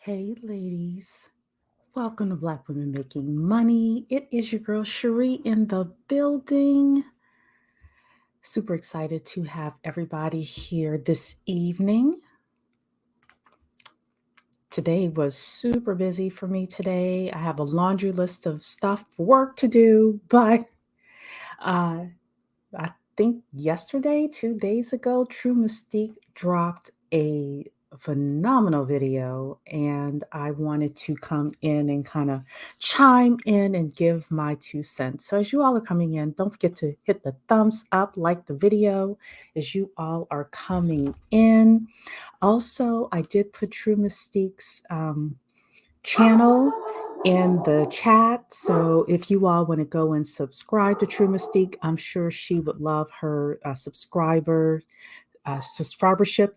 Hey, ladies. Welcome to Black Women Making Money. It is your girl Cherie in the building. Super excited to have everybody here this evening. Today was super busy for me today. I have a laundry list of stuff, work to do, but uh, I think yesterday, 2 days ago, True Mystique dropped a phenomenal video, and I wanted to come in and kind of chime in and give my 2 cents. So, as you all are coming in, don't forget to hit the thumbs up, like the video as you all are coming in. Also, I did put True Mystique's channel in the chat. So if you all want to go and subscribe to True Mystique, I'm sure she would love her subscribership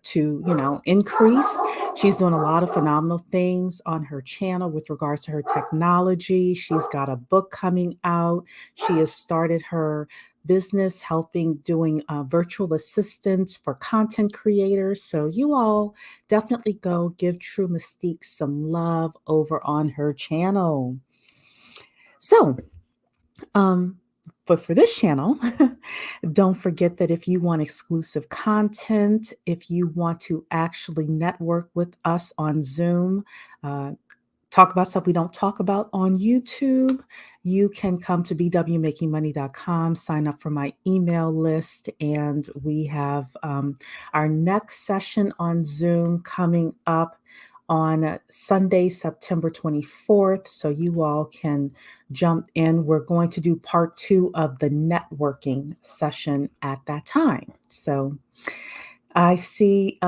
to increase. She's doing a lot of phenomenal things on her channel with regards to her technology. She's got a book coming out. She has started her business helping doing virtual assistants for content creators. So you all definitely go give True Mystique some love over on her channel. So but for this channel, don't forget that if you want exclusive content, if you want to actually network with us on Zoom, uh, talk about stuff we don't talk about on YouTube, you can come to bwmakingmoney.com, sign up for my email list, and we have our next session on Zoom coming up on Sunday, September 24th. So you all can jump in. We're going to do part 2 of the networking session at that time. So I see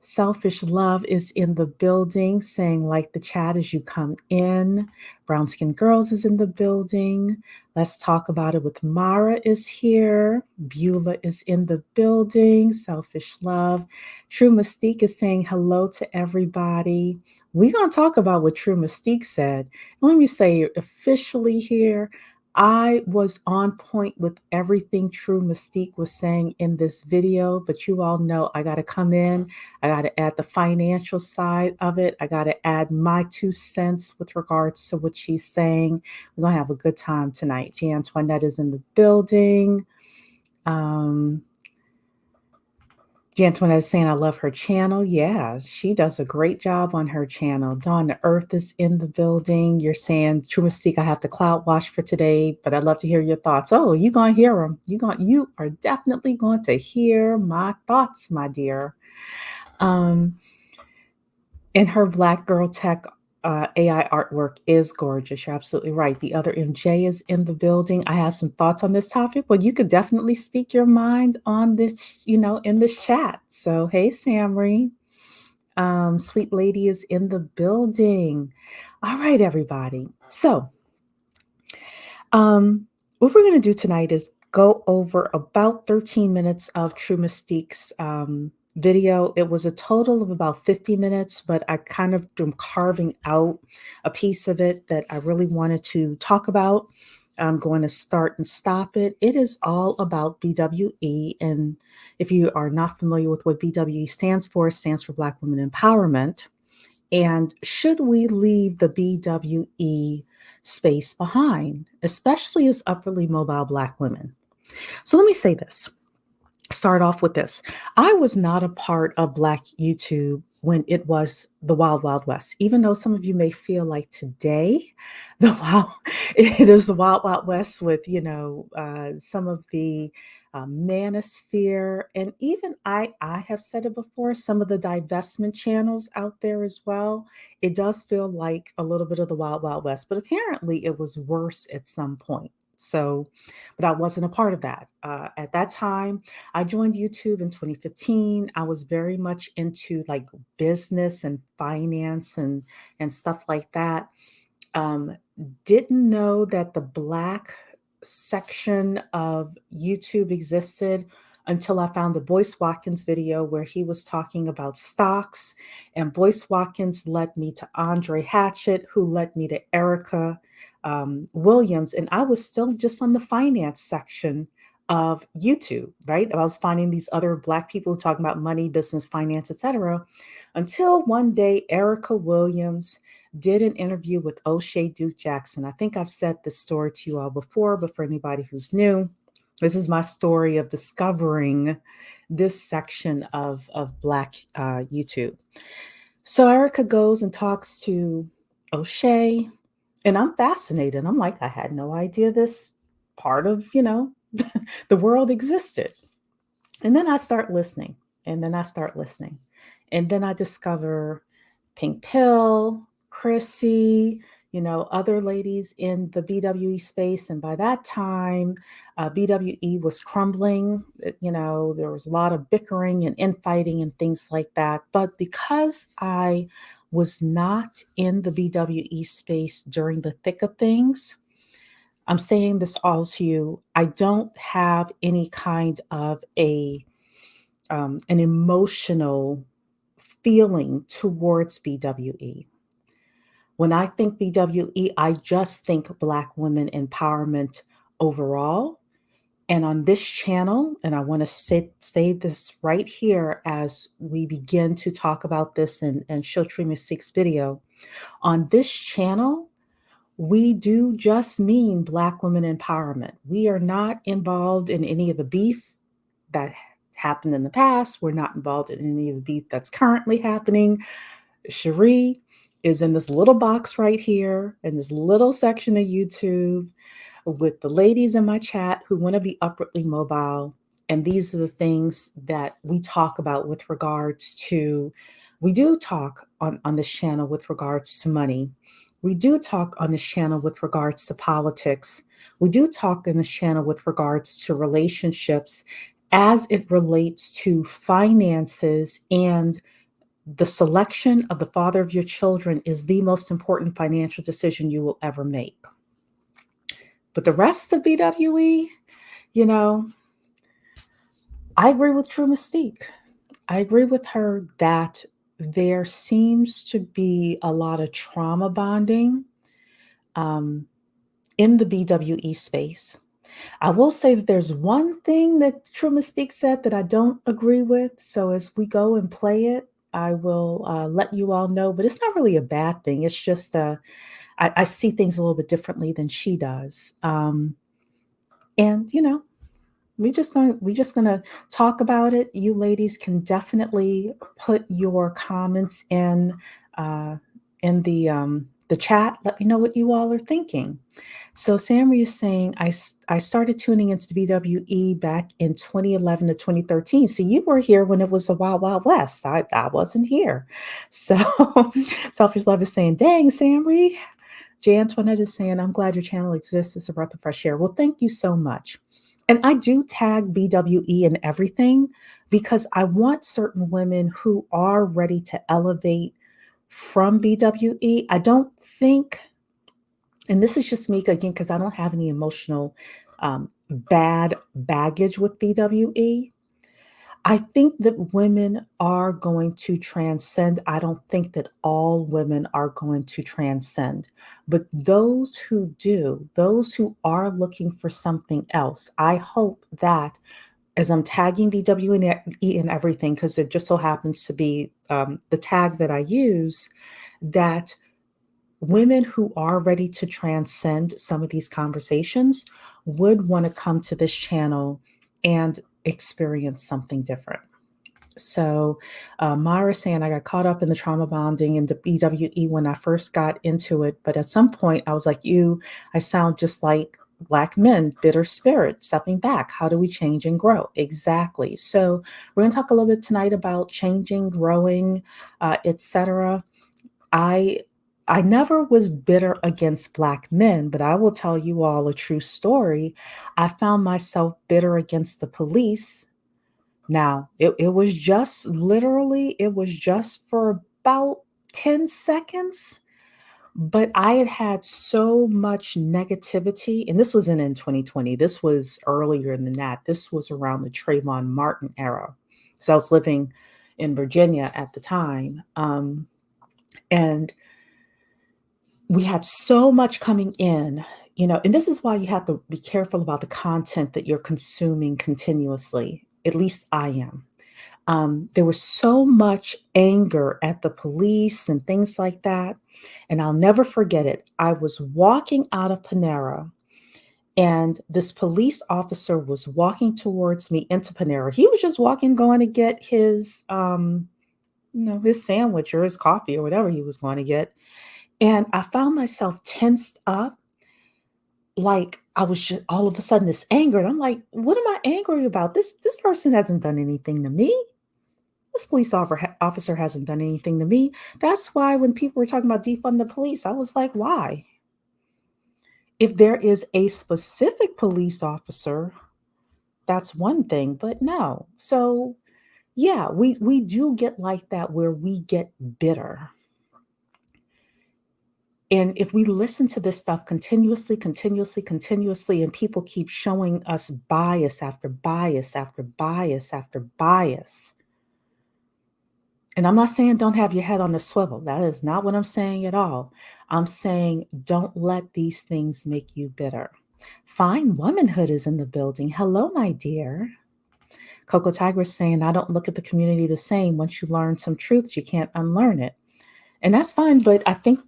Selfish Love is in the building saying, like the chat as you come in. Brown Skin Girls is in the building. Let's Talk About It with Mara is here. Beulah is in the building. Selfish Love. True Mystique is saying hello to everybody. We're going to talk about what True Mystique said. Let me say officially here, I was on point with everything True Mystique was saying in this video, but you all know I got to come in. I got to add the financial side of it. I got to add my 2 cents with regards to what she's saying. We're going to have a good time tonight. Jean Antoinette is in the building. Antoinette is saying I love her channel. Yeah, she does a great job on her channel. Dawn the Earth is in the building. You're saying, True Mystique, I have to cloud watch for today, but I'd love to hear your thoughts. Oh, you gonna hear them. You are definitely going to hear my thoughts, my dear. And her Black Girl Tech AI artwork is gorgeous. You're absolutely right. The other MJ is in the building. I have some thoughts on this topic, but you could definitely speak your mind on this, in this chat. So, hey, Samri. Sweet Lady is in the building. All right, everybody. So, what we're going to do tonight is go over about 13 minutes of True Mystique's video. It was a total of about 50 minutes, but I kind of am carving out a piece of it that I really wanted to talk about. I'm going to start and stop it. It is all about BWE. And if you are not familiar with what BWE stands for, it stands for Black Women Empowerment. And should we leave the BWE space behind, especially as upwardly mobile Black women? So let me say this. Start off with this. I was not a part of Black YouTube when it was the Wild Wild West, even though some of you may feel like today, it is the Wild Wild West with, some of the manosphere. And even I have said it before, some of the divestment channels out there as well. It does feel like a little bit of the Wild Wild West, but apparently it was worse at some point. So, but I wasn't a part of that. At that time, I joined YouTube in 2015. I was very much into like business and finance and stuff like that. Didn't know that the Black section of YouTube existed until I found a Boyce Watkins video where he was talking about stocks. And Boyce Watkins led me to Andre Hatchett, who led me to Erica Williams. And I was still just on the finance section of YouTube, right? I was finding these other Black people talking about money, business, finance, etc. Until one day, Erica Williams did an interview with O'Shea Duke Jackson. I think I've said this story to you all before, but for anybody who's new, this is my story of discovering this section of Black YouTube. So Erica goes and talks to O'Shea, and I'm fascinated. I'm like, I had no idea this part of, the world existed. And then I start listening, and then I start listening. And then I discover Pink Pill, Chrissy, other ladies in the BWE space. And by that time, BWE was crumbling. There was a lot of bickering and infighting and things like that. But because I was not in the BWE space during the thick of things, I'm saying this all to you. I don't have any kind of an emotional feeling towards BWE. When I think BWE, I just think Black women empowerment overall. And on this channel, and I want to say this right here as we begin to talk about this and show Trima Six video, on this channel, we do just mean Black women empowerment. We are not involved in any of the beef that happened in the past. We're not involved in any of the beef that's currently happening. Cherie is in this little box right here in this little section of YouTube with the ladies in my chat who want to be upwardly mobile. And these are the things that we talk about with regards to, we do talk on this channel with regards to money. We do talk on this channel with regards to politics. We do talk in this channel with regards to relationships as it relates to finances, and the selection of the father of your children is the most important financial decision you will ever make. But the rest of BWE, I agree with True Mystique. I agree with her that there seems to be a lot of trauma bonding in the BWE space. I will say that there's one thing that True Mystique said that I don't agree with. So as we go and play it, I will let you all know. But it's not really a bad thing. It's just I see things a little bit differently than she does. And we're just gonna talk about it. You ladies can definitely put your comments in the chat. Let me know what you all are thinking. So Sammy is saying, I started tuning into BWE back in 2011 to 2013. So you were here when it was the Wild Wild West. I wasn't here. So Selfish Love is saying, dang, Sammy. J. Antoinette is saying, I'm glad your channel exists. It's a breath of fresh air. Well, thank you so much. And I do tag BWE and everything because I want certain women who are ready to elevate from BWE. I don't think, and this is just me again, because I don't have any emotional bad baggage with BWE. I think that women are going to transcend. I don't think that all women are going to transcend, but those who do, those who are looking for something else, I hope that as I'm tagging BWE and everything, because it just so happens to be the tag that I use, that women who are ready to transcend some of these conversations would want to come to this channel and experience something different. So Mara saying, I got caught up in the trauma bonding and the BWE when I first got into it. But at some point I was like, I sound just like Black men, bitter spirit, stepping back. How do we change and grow? Exactly. So we're going to talk a little bit tonight about changing, growing, etc. I never was bitter against Black men, but I will tell you all a true story. I found myself bitter against the police. Now, it was just literally, it was just for about 10 seconds, but I had had so much negativity, and this wasn't in 2020. This was earlier than that. This was around the Trayvon Martin era. So I was living in Virginia at the time. And we had so much coming in And this is why you have to be careful about the content that you're consuming continuously. At least I am. There was so much anger at the police and things like that. And I'll never forget it. I was walking out of Panera, and this police officer was walking towards me into Panera. He was just walking, going to get his sandwich or his coffee or whatever he was going to get. And I found myself tensed up, like I was just all of a sudden this anger. And I'm like, what am I angry about? This person hasn't done anything to me. This officer hasn't done anything to me. That's why when people were talking about defund the police, I was like, why? If there is a specific police officer, that's one thing, but no. So yeah, we do get like that where we get bitter. And if we listen to this stuff continuously, continuously, continuously, and people keep showing us bias after bias after bias after bias, and I'm not saying don't have your head on a swivel. That is not what I'm saying at all. I'm saying don't let these things make you bitter. Fine womanhood is in the building. Hello, my dear. Coco Tiger is saying, I don't look at the community the same. Once you learn some truths, you can't unlearn it. And that's fine, but I think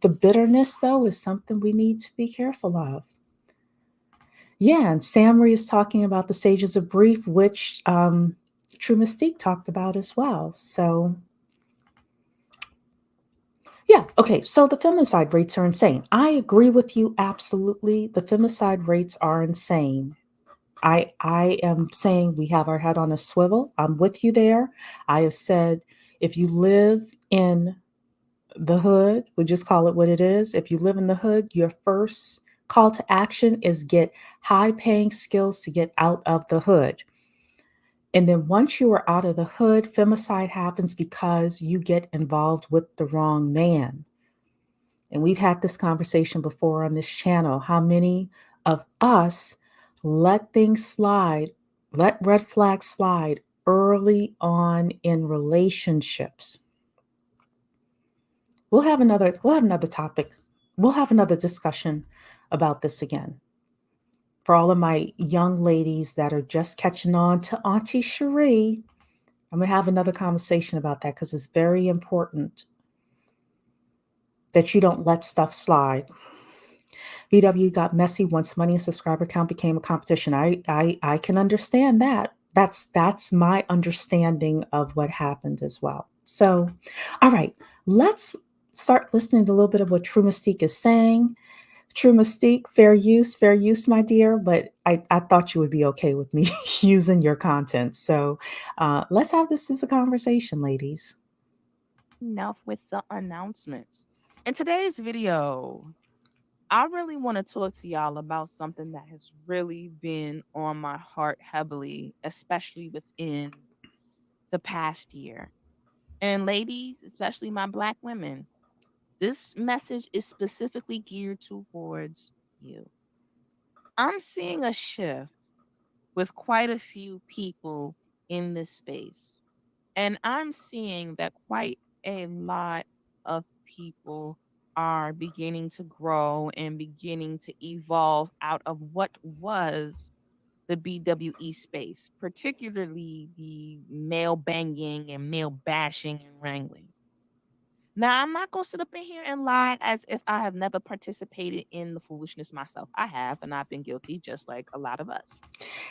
the bitterness though is something we need to be careful of. Yeah, and Samri is talking about the stages of grief, which True Mystique talked about as well. So yeah, okay. So the femicide rates are insane. I agree with you absolutely. The femicide rates are insane. I am saying we have our head on a swivel. I'm with you there. I have said if you live in the hood, we just call it what it is. If you live in the hood, your first call to action is get high paying skills to get out of the hood. And then once you are out of the hood, femicide happens because you get involved with the wrong man. And we've had this conversation before on this channel. How many of us let things slide, let red flags slide early on in relationships? We'll have another topic. We'll have another discussion about this again. For all of my young ladies that are just catching on to Auntie Cherie, I'm going to have another conversation about that because it's very important that you don't let stuff slide. BWE got messy once money and subscriber count became a competition. I can understand that. That's my understanding of what happened as well. So, all right, let's start listening to a little bit of what True Mystique is saying. True Mystique, fair use, my dear. But I thought you would be okay with me using your content. So let's have this as a conversation, ladies. Enough with the announcements. In today's video, I really want to talk to y'all about something that has really been on my heart heavily, especially within the past year. And ladies, especially my black women, this message is specifically geared towards you. I'm seeing a shift with quite a few people in this space. And I'm seeing that quite a lot of people are beginning to grow and beginning to evolve out of what was the BWE space, particularly the male banging and male bashing and wrangling. Now, I'm not going to sit up in here and lie as if I have never participated in the foolishness myself. I have, and I've been guilty just like a lot of us.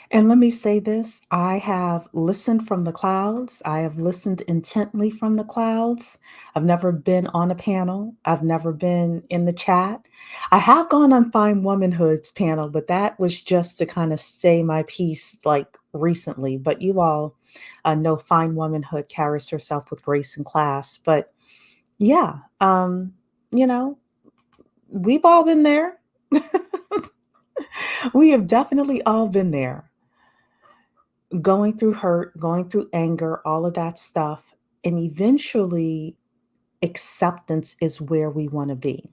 And let me say this, I have listened from the clouds. I have listened intently from the clouds. I've never been on a panel. I've never been in the chat. I have gone on Fine Womanhood's panel, but that was just to kind of say my piece like recently. But you all know Fine Womanhood carries herself with grace and class. But yeah, you know, we've all been there. We have definitely all been there, going through hurt, going through anger, all of that stuff. And eventually, acceptance is where we want to be.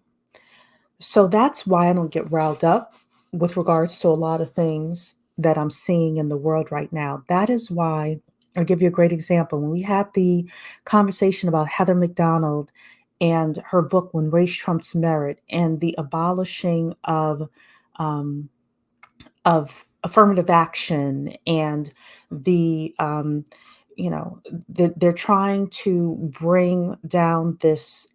So that's why I don't get riled up with regards to a lot of things that I'm seeing in the world right now. That is why I'll give you a great example. When we had the conversation about Heather McDonald and her book When Race Trumps Merit, and the abolishing um, of affirmative action, and the you know they're trying to bring down this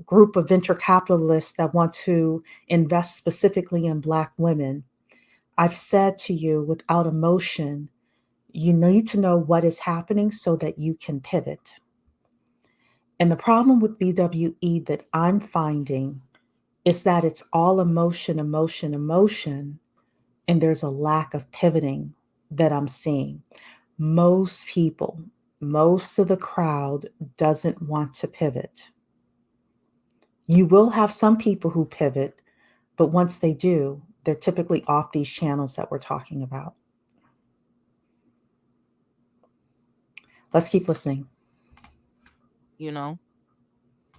group of venture capitalists that want to invest specifically in Black women. I've said to you, without emotion, you need to know what is happening so that you can pivot. And the problem with BWE that I'm finding is that it's all emotion, emotion, emotion, and there's a lack of pivoting that I'm seeing. Most people, most of the crowd doesn't want to pivot. You will have some people who pivot, but once they do, they're typically off these channels that we're talking about. Let's keep listening. you know?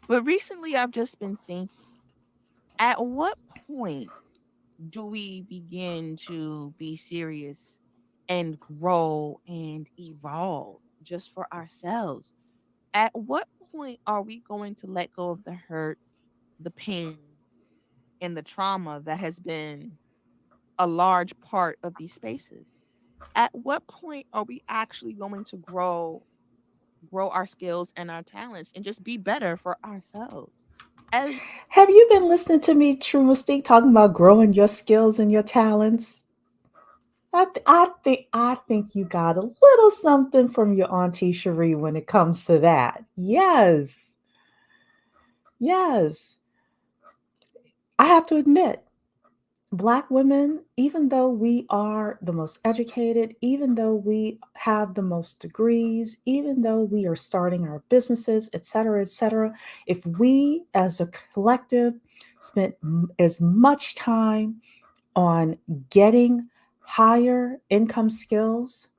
But recently I've just been thinking, at what point do we begin to be serious and grow and evolve just for ourselves? At what point are we going to let go of the hurt, the pain, and the trauma that has been a large part of these spaces? At what point are we actually going to grow our skills and our talents and just be better for ourselves? As Have you been listening to me, True Mystique, talking about growing your skills and your talents? I think you got a little something from your Auntie Cherie when it comes to that. Yes, yes. I have to admit, Black women, even though we are the most educated, even though we have the most degrees, even though we are starting our businesses, et cetera, if we as a collective spent as much time on getting higher income skills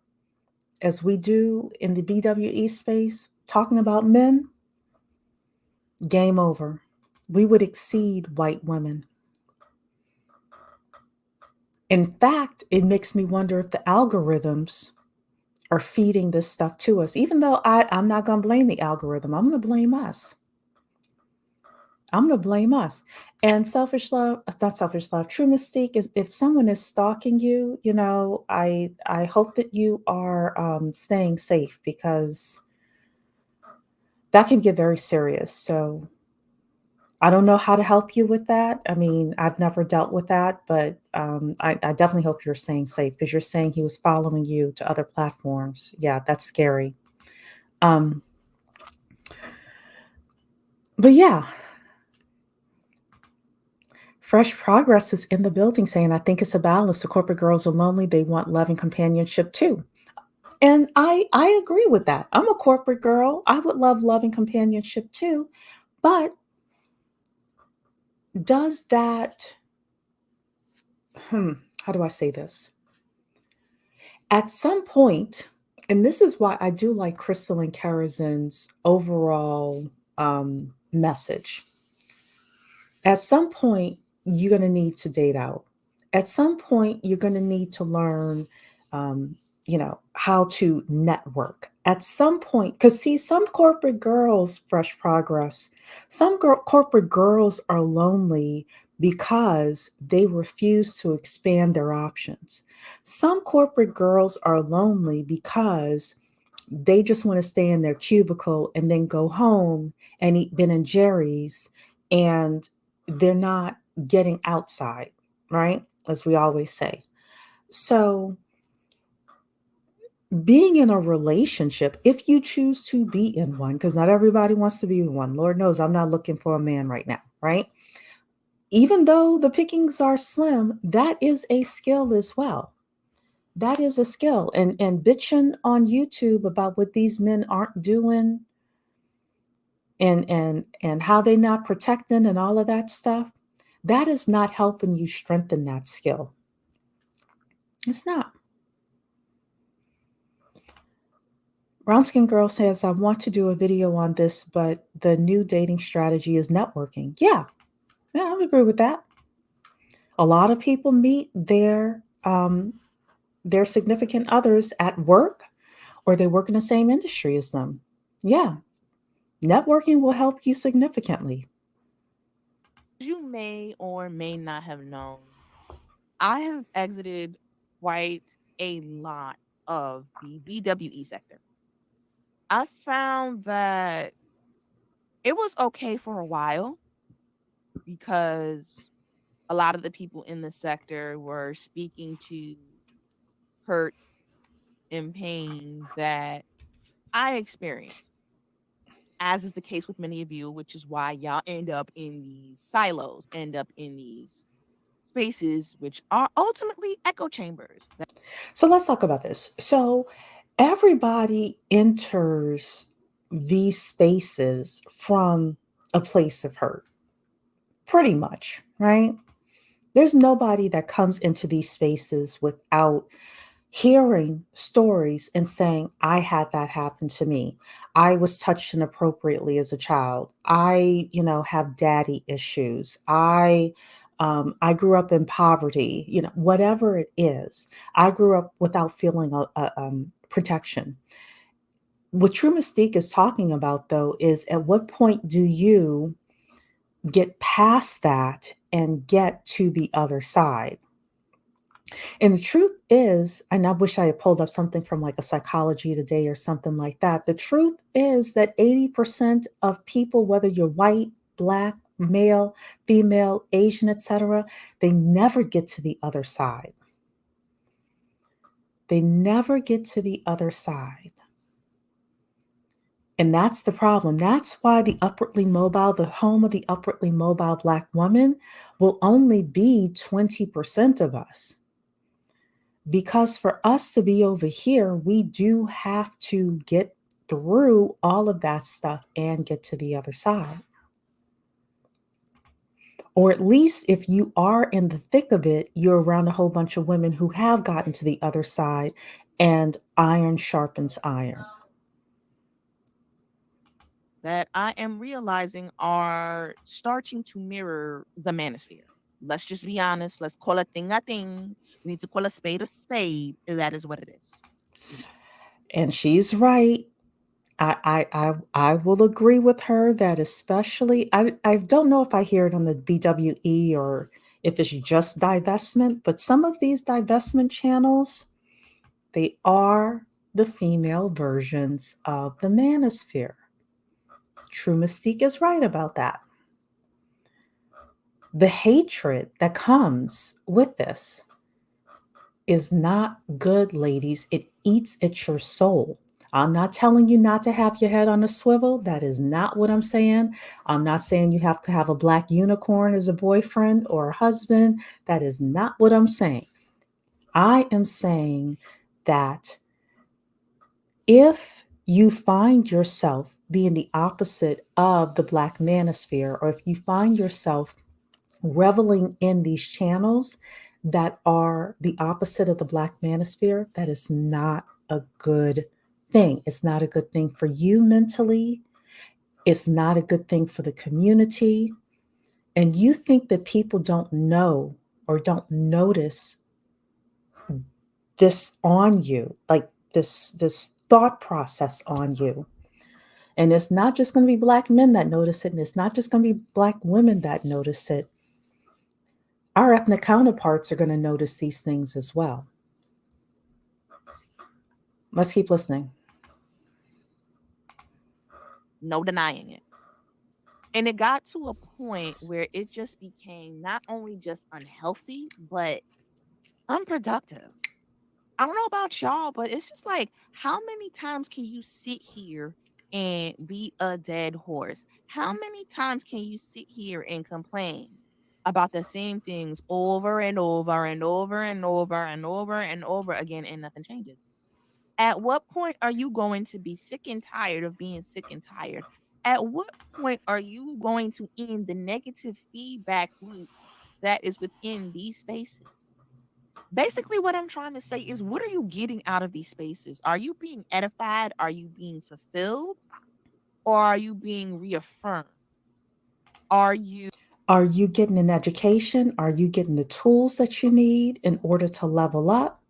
as we do in the BWE space, talking about men, game over. We would exceed white women. In fact, it makes me wonder if the algorithms are feeding this stuff to us, even though I'm not going to blame the algorithm. I'm going to blame us. I'm going to blame us. And selfish love, not selfish love, true mystique is if someone is stalking you, I hope that you are staying safe, because that can get very serious. So I don't know how to help you with that. I mean, I've never dealt with that, but I definitely hope you're staying safe, because you're saying he was following you to other platforms. Yeah, that's scary. Um, but yeah, Fresh Progress is in the building saying, I think it's a balance. The corporate girls are lonely. They want love and companionship too. And I agree with that. I'm a corporate girl. I would love and companionship too. But does that, how do I say this? At some point, and this is why I do like Crystal and Karazin's overall message. At some point, you're going to need to date out. At some point, you're going to need to learn, how to network. At some point, because see, some corporate girls, Fresh Progress, corporate girls are lonely because they refuse to expand their options. Some corporate girls are lonely because they just want to stay in their cubicle and then go home and eat Ben and Jerry's, and they're not getting outside, right? As we always say. So, being in a relationship, if you choose to be in one, because not everybody wants to be in one, Lord knows I'm not looking for a man right now, right? Even though the pickings are slim, that is a skill as well. That is a skill. And bitching on YouTube about what these men aren't doing, and how they not protecting and all of that stuff, that is not helping you strengthen that skill. It's not. Brown Skin Girl says, I want to do a video on this, but the new dating strategy is networking. Yeah, I would agree with that. A lot of people meet their significant others at work, or they work in the same industry as them. Yeah. Networking will help you significantly. You may or may not have known, I have exited quite a lot of the BWE sector. I found that it was okay for a while because a lot of the people in the sector were speaking to hurt and pain that I experienced, as is the case with many of you, which is why y'all end up in these silos, end up in these spaces, which are ultimately echo chambers. So let's talk about this. So everybody enters these spaces from a place of hurt, pretty much, right? There's nobody that comes into these spaces without hearing stories and saying, I had that happen to me. I was touched inappropriately as a child. I have daddy issues. I grew up in poverty, whatever it is. I grew up without feeling protection. What True Mystique is talking about, though, is at what point do you get past that and get to the other side? And the truth is, and I wish I had pulled up something from like a Psychology Today or something like that. The truth is that 80% of people, whether you're white, black, male, female, Asian, etc., they never get to the other side. They never get to the other side. And that's the problem. That's why the upwardly mobile, the home of the upwardly mobile Black woman, will only be 20% of us. Because for us to be over here, we do have to get through all of that stuff and get to the other side. Or at least if you are in the thick of it, you're around a whole bunch of women who have gotten to the other side, and iron sharpens iron. That I am realizing are starting to mirror the manosphere. Let's just be honest. Let's call a thing a thing. We need to call a spade a spade. That is what it is. And she's right. I will agree with her that especially I don't know if I hear it on the BWE or if it's just divestment, but some of these divestment channels, they are the female versions of the manosphere. True Mystique is right about that. The hatred that comes with this is not good, ladies. It eats at your soul. I'm not telling you not to have your head on a swivel. That is not what I'm saying. I'm not saying you have to have a black unicorn as a boyfriend or a husband. That is not what I'm saying. I am saying that if you find yourself being the opposite of the Black manosphere, or if you find yourself reveling in these channels that are the opposite of the Black manosphere, that is not a good thing. It's not a good thing for you mentally. It's not a good thing for the community. And you think that people don't know or don't notice this on you, like this thought process on you. And it's not just going to be Black men that notice it, and it's not just going to be Black women that notice it. Our ethnic counterparts are going to notice these things as well. Let's keep listening. No denying it. And it got to a point where it just became not only just unhealthy, but unproductive. I don't know about y'all, but it's just like, how many times can you sit here and be a dead horse? How many times can you sit here and complain about the same things over and over and over and over and over and over again and nothing changes? At what point are you going to be sick and tired of being sick and tired? At what point are you going to end the negative feedback loop that is within these spaces? Basically, what I'm trying to say is, what are you getting out of these spaces? Are you being edified? Are you being fulfilled? Or are you being reaffirmed? Are you Are you getting an education? Are you getting the tools that you need in order to level up?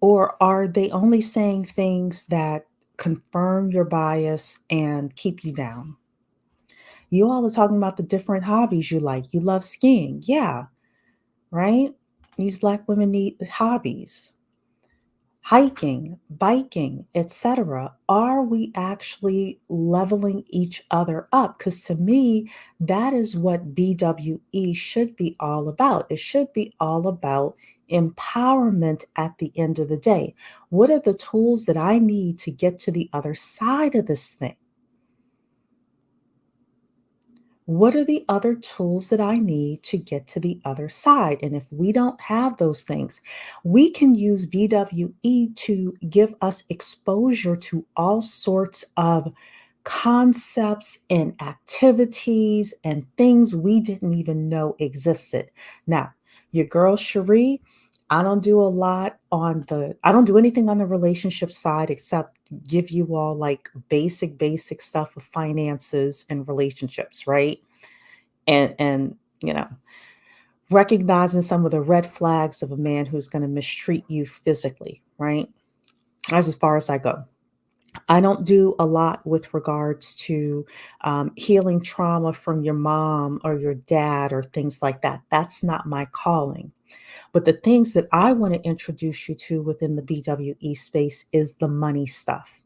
Or are they only saying things that confirm your bias and keep you down. You all are talking about the different hobbies you like. You love skiing. Yeah, right? These Black women need hobbies. Hiking, biking, etc. Are we actually leveling each other up? Because to me, that is what BWE should be all about. It should be all about empowerment at the end of the day. What are the tools that I need to get to the other side of this thing? What are the other tools that I need to get to the other side? And if we don't have those things, we can use BWE to give us exposure to all sorts of concepts and activities and things we didn't even know existed. Now, your girl Cherie, I don't do anything on the relationship side except give you all like basic stuff of finances and relationships, right? And you know, recognizing some of the red flags of a man who's going to mistreat you physically, right? That's as far as I go. I don't do a lot with regards to healing trauma from your mom or your dad or things like that. That's not my calling. But the things that I want to introduce you to within the BWE space is the money stuff.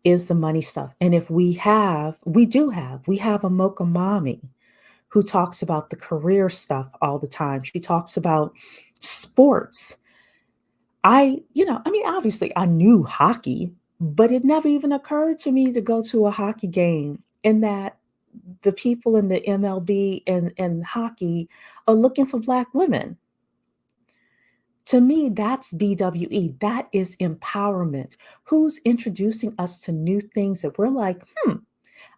Is the money stuff. And if we have a mocha mommy who talks about the career stuff all the time. She talks about sports. Obviously I knew hockey, but it never even occurred to me to go to a hockey game and that the people in the MLB and hockey are looking for Black women. To me, that's BWE. That is empowerment. Who's introducing us to new things that we're like,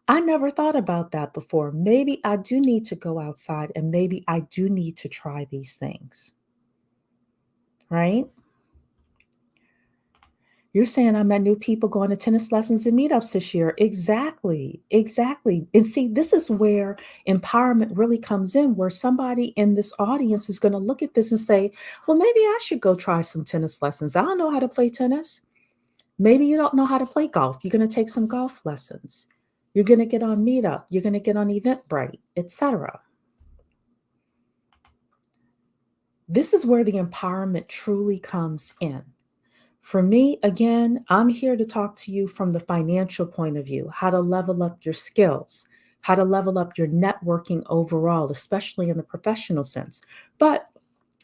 I never thought about that before. Maybe I do need to go outside and maybe I do need to try these things, right? You're saying I met new people going to tennis lessons and meetups this year. Exactly. Exactly. And see, this is where empowerment really comes in, where somebody in this audience is going to look at this and say, well, maybe I should go try some tennis lessons. I don't know how to play tennis. Maybe you don't know how to play golf. You're going to take some golf lessons. You're going to get on Meetup. You're going to get on Eventbrite, etc. This is where the empowerment truly comes in. For me, again, I'm here to talk to you from the financial point of view, how to level up your skills, how to level up your networking overall, especially in the professional sense. But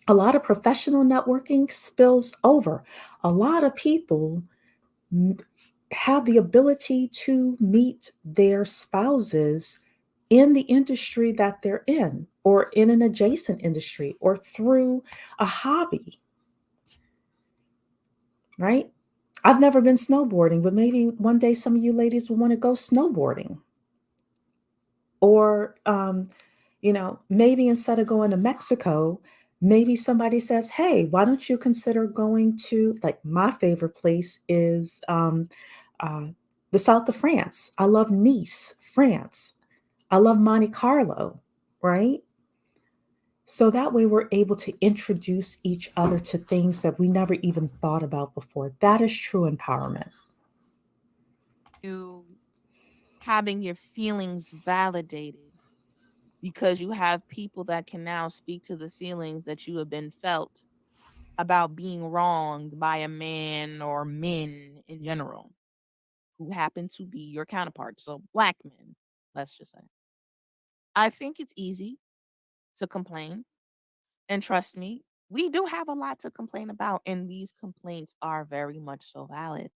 a lot of professional networking spills over. A lot of people have the ability to meet their spouses in the industry that they're in, or in an adjacent industry, or through a hobby, right? I've never been snowboarding, but maybe one day some of you ladies will want to go snowboarding. Or, maybe instead of going to Mexico, maybe somebody says, hey, why don't you consider going to, like, my favorite place is uh, the south of France. I love Nice, France. I love Monte Carlo, right? So that way we're able to introduce each other to things that we never even thought about before. That is true empowerment. You having your feelings validated because you have people that can now speak to the feelings that you have been felt about being wronged by a man or men in general who happen to be your counterparts. So, Black men, let's just say. I think it's easy to complain. And trust me, we do have a lot to complain about. And these complaints are very much so valid.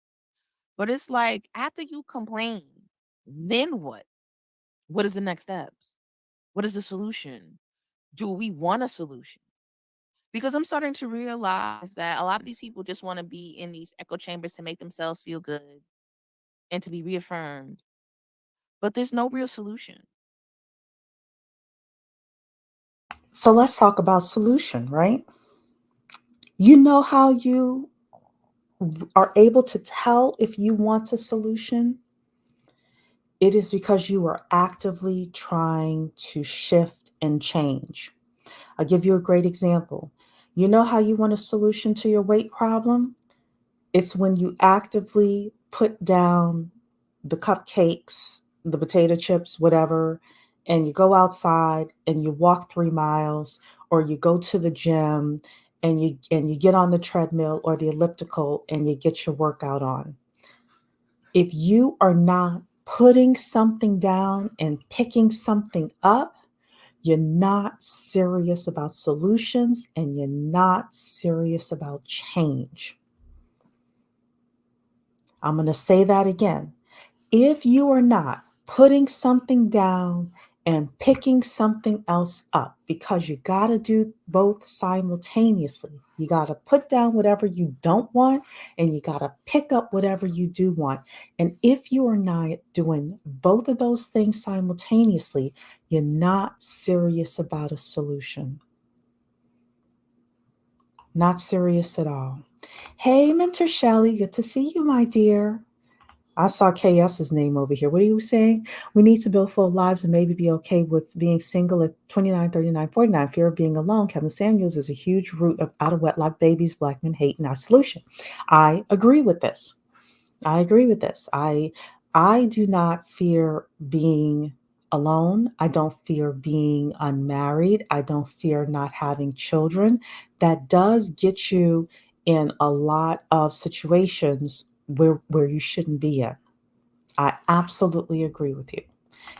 But it's like, after you complain, then what? What is the next steps? What is the solution? Do we want a solution? Because I'm starting to realize that a lot of these people just want to be in these echo chambers to make themselves feel good and to be reaffirmed. But there's no real solution. So let's talk about solution, right? You know how you are able to tell if you want a solution? It is because you are actively trying to shift and change. I'll give you a great example. You know how you want a solution to your weight problem? It's when you actively put down the cupcakes, the potato chips, whatever, and you go outside and you walk 3 miles, or you go to the gym and you get on the treadmill or the elliptical and you get your workout on. If you are not putting something down and picking something up, you're not serious about solutions and you're not serious about change. I'm going to say that again. If you are not putting something down and picking something else up, because you got to do both simultaneously. You got to put down whatever you don't want and you got to pick up whatever you do want. And if you are not doing both of those things simultaneously, you're not serious about a solution. Not serious at all. Hey, Mentor Shelley, good to see you, my dear. I saw KS's name over here. What are you saying? We need to build full lives and maybe be okay with being single at 29, 39, 49. Fear of being alone. Kevin Samuels is a huge root of out of wedlock babies, black men hate, not solution. I agree with this. I agree with this. I do not fear being alone. I don't fear being unmarried. I don't fear not having children. That does get you in a lot of situations where you shouldn't be in. I absolutely agree with you.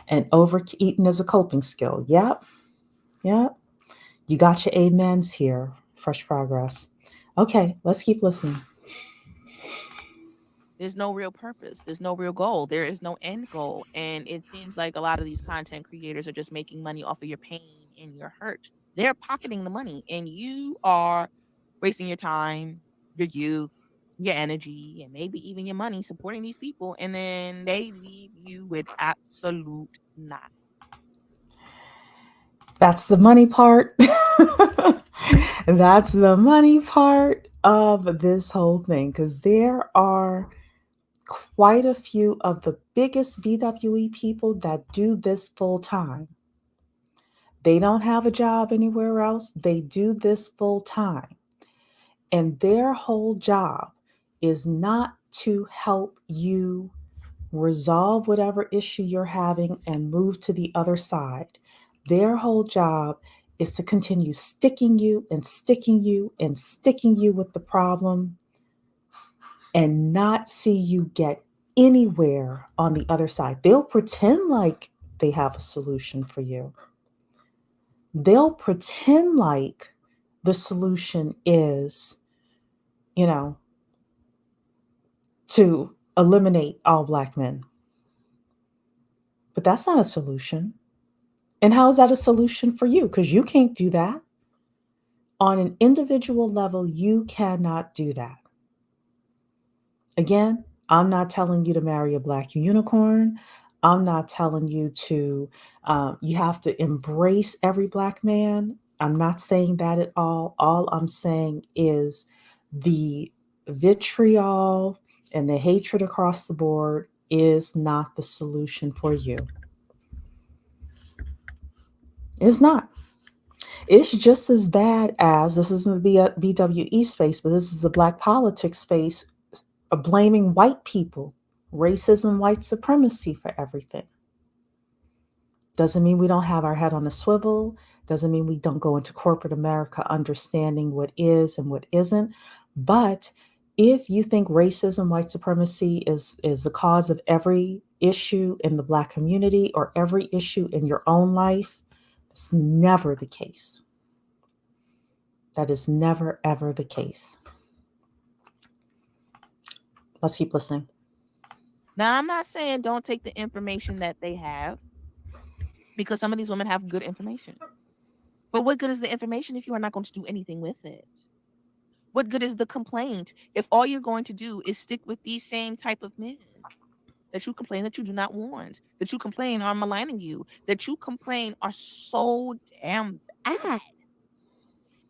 And overeating is a coping skill. Yep. Yep. You got your amens here. Fresh progress. Okay, let's keep listening. There's no real purpose. There's no real goal. There is no end goal. And it seems like a lot of these content creators are just making money off of your pain and your hurt. They're pocketing the money, and you are wasting your time, your youth, your energy, and maybe even your money supporting these people. And then they leave you with absolute nothing. That's the money part. That's the money part of this whole thing, because there are quite a few of the biggest BWE people that do this full time. They don't have a job anywhere else, they do this full time. And their whole job is not to help you resolve whatever issue you're having and move to the other side. Their whole job is to continue sticking you and sticking you and sticking you with the problem and not see you get anywhere on the other side. They'll pretend like they have a solution for you. They'll pretend like the solution is, you know, to eliminate all Black men. But that's not a solution. And how is that a solution for you? Because you can't do that. On an individual level, you cannot do that. Again, I'm not telling you to marry a Black unicorn. I'm not telling you to, you have to embrace every Black man. I'm not saying that at all. All I'm saying is the vitriol and the hatred across the board is not the solution for you. It's not. It's just as bad as, this isn't the BWE space, but this is the Black politics space, blaming white people, racism, white supremacy for everything. Doesn't mean we don't have our head on a swivel. Doesn't mean we don't go into corporate America understanding what is and what isn't. But if you think racism, white supremacy is the cause of every issue in the Black community or every issue in your own life, it's never the case. That is never, ever the case. Let's keep listening. Now, I'm not saying don't take the information that they have, because some of these women have good information. But what good is the information if you are not going to do anything with it? What good is the complaint if all you're going to do is stick with these same type of men that you complain that you do not want, that you complain are maligning you, that you complain are so damn bad?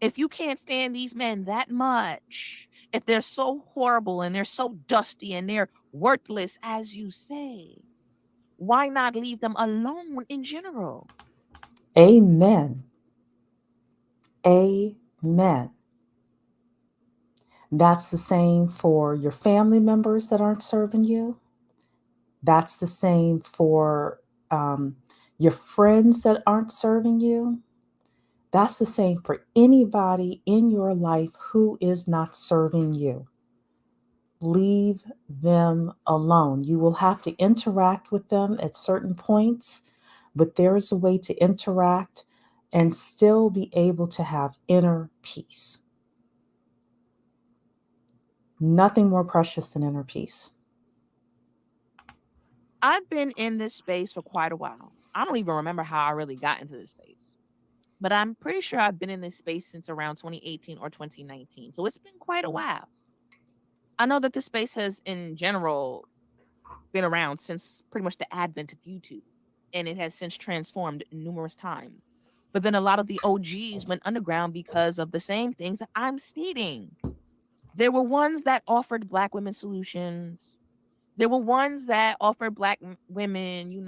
If you can't stand these men that much, if they're so horrible and they're so dusty and they're worthless, as you say, why not leave them alone in general? Amen. Amen. That's the same for your family members that aren't serving you. That's the same for um, your friends that aren't serving you. That's the same for anybody in your life who is not serving you. Leave them alone. You will have to interact with them at certain points, but there is a way to interact and still be able to have inner peace. Nothing more precious than inner peace. I've been in this space for quite a while. I don't even remember how I really got into this space, but I'm pretty sure I've been in this space since around 2018 or 2019. So it's been quite a while. I know that this space has, in general, been around since pretty much the advent of YouTube, and it has since transformed numerous times. But then a lot of the OGs went underground because of the same things that I'm stating. There were ones that offered Black women solutions. There were ones that offered Black women,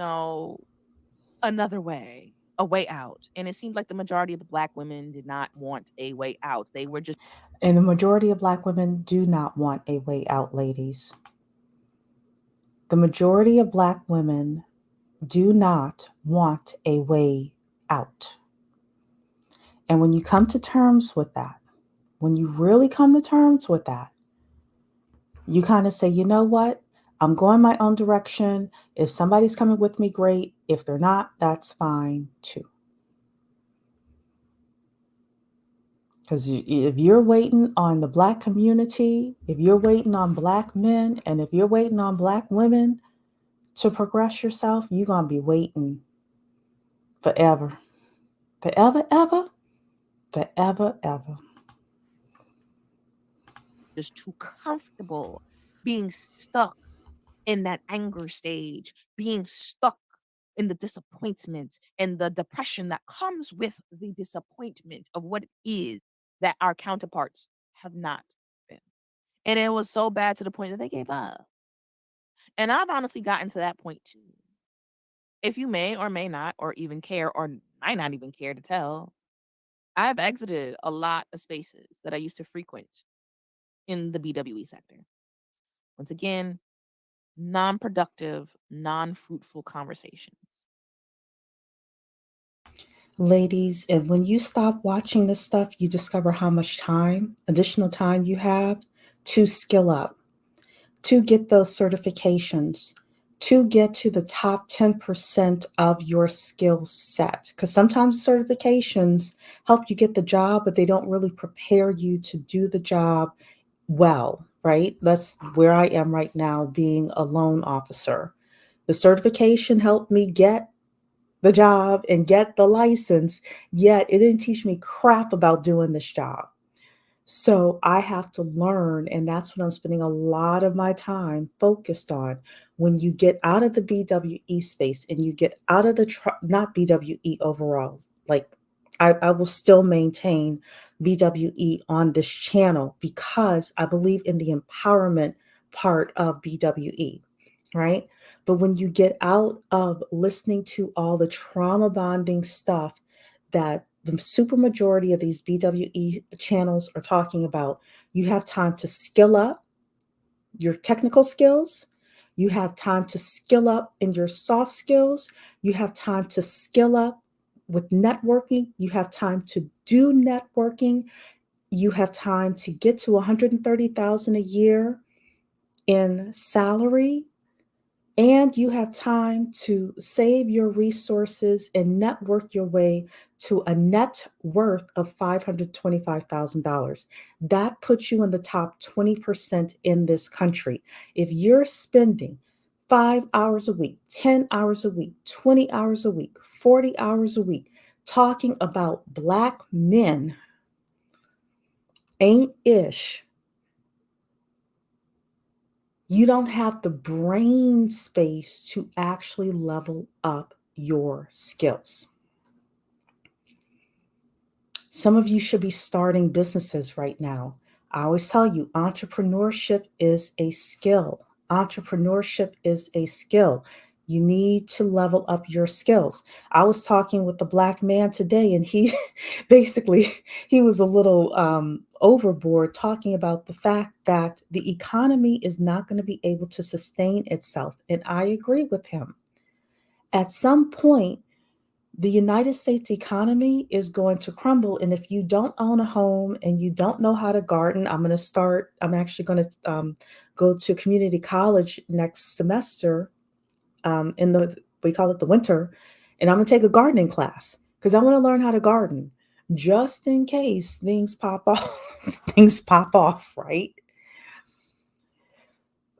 another way, a way out. And it seemed like the majority of the Black women did not want a way out. They were just And the majority of Black women do not want a way out, ladies. The majority of Black women do not want a way out. And when you come to terms with that, when you really come to terms with that, you kind of say, you know what? I'm going my own direction. If somebody's coming with me, great. If they're not, that's fine too. Because if you're waiting on the Black community, if you're waiting on Black men, and if you're waiting on Black women to progress yourself, you're going to be waiting forever. Forever, ever, forever, ever. just too comfortable being stuck in that anger stage, being stuck in the disappointment and the depression that comes with the disappointment of what it is that our counterparts have not been. And it was so bad to the point that they gave up. And I've honestly gotten to that point too. If you may or may not, or even care, or might not even care to tell, I've exited a lot of spaces that I used to frequent in the BWE sector. Once again, non productive, non fruitful conversations. Ladies, and when you stop watching this stuff, you discover how much time, additional time you have to skill up, to get those certifications, to get to the top 10% of your skill set. Because sometimes certifications help you get the job, but they don't really prepare you to do the job well, right? That's where I am right now, being a loan officer. The certification helped me get the job and get the license, yet it didn't teach me crap about doing this job. So I have to learn, and that's what I'm spending a lot of my time focused on. When you get out of the BWE space and you get out of the, not BWE overall, like I will still maintain BWE on this channel because I believe in the empowerment part of BWE, right? But when you get out of listening to all the trauma bonding stuff that the super majority of these BWE channels are talking about, you have time to skill up your technical skills. You have time to skill up in your soft skills. You have time to skill up with networking. You have time to do networking. You have time to get to 130,000 a year in salary, and you have time to save your resources and network your way to a net worth of $525,000. That puts you in the top 20% in this country. If you're spending 5 hours a week, 10 hours a week, 20 hours a week, 40 hours a week talking about Black men, ain't ish. You don't have the brain space to actually level up your skills. Some of you should be starting businesses right now. I always tell you, entrepreneurship is a skill. Entrepreneurship is a skill. You need to level up your skills. I was talking with the black man today, and he basically he was a little overboard talking about the fact that the economy is not going to be able to sustain itself. And I agree with him. At some point, the United States economy is going to crumble. And if you don't own a home and you don't know how to garden, I'm actually going to go to community college next semester in we call it the winter. And I'm going to take a gardening class because I want to learn how to garden just in case things pop off. Things pop off, right?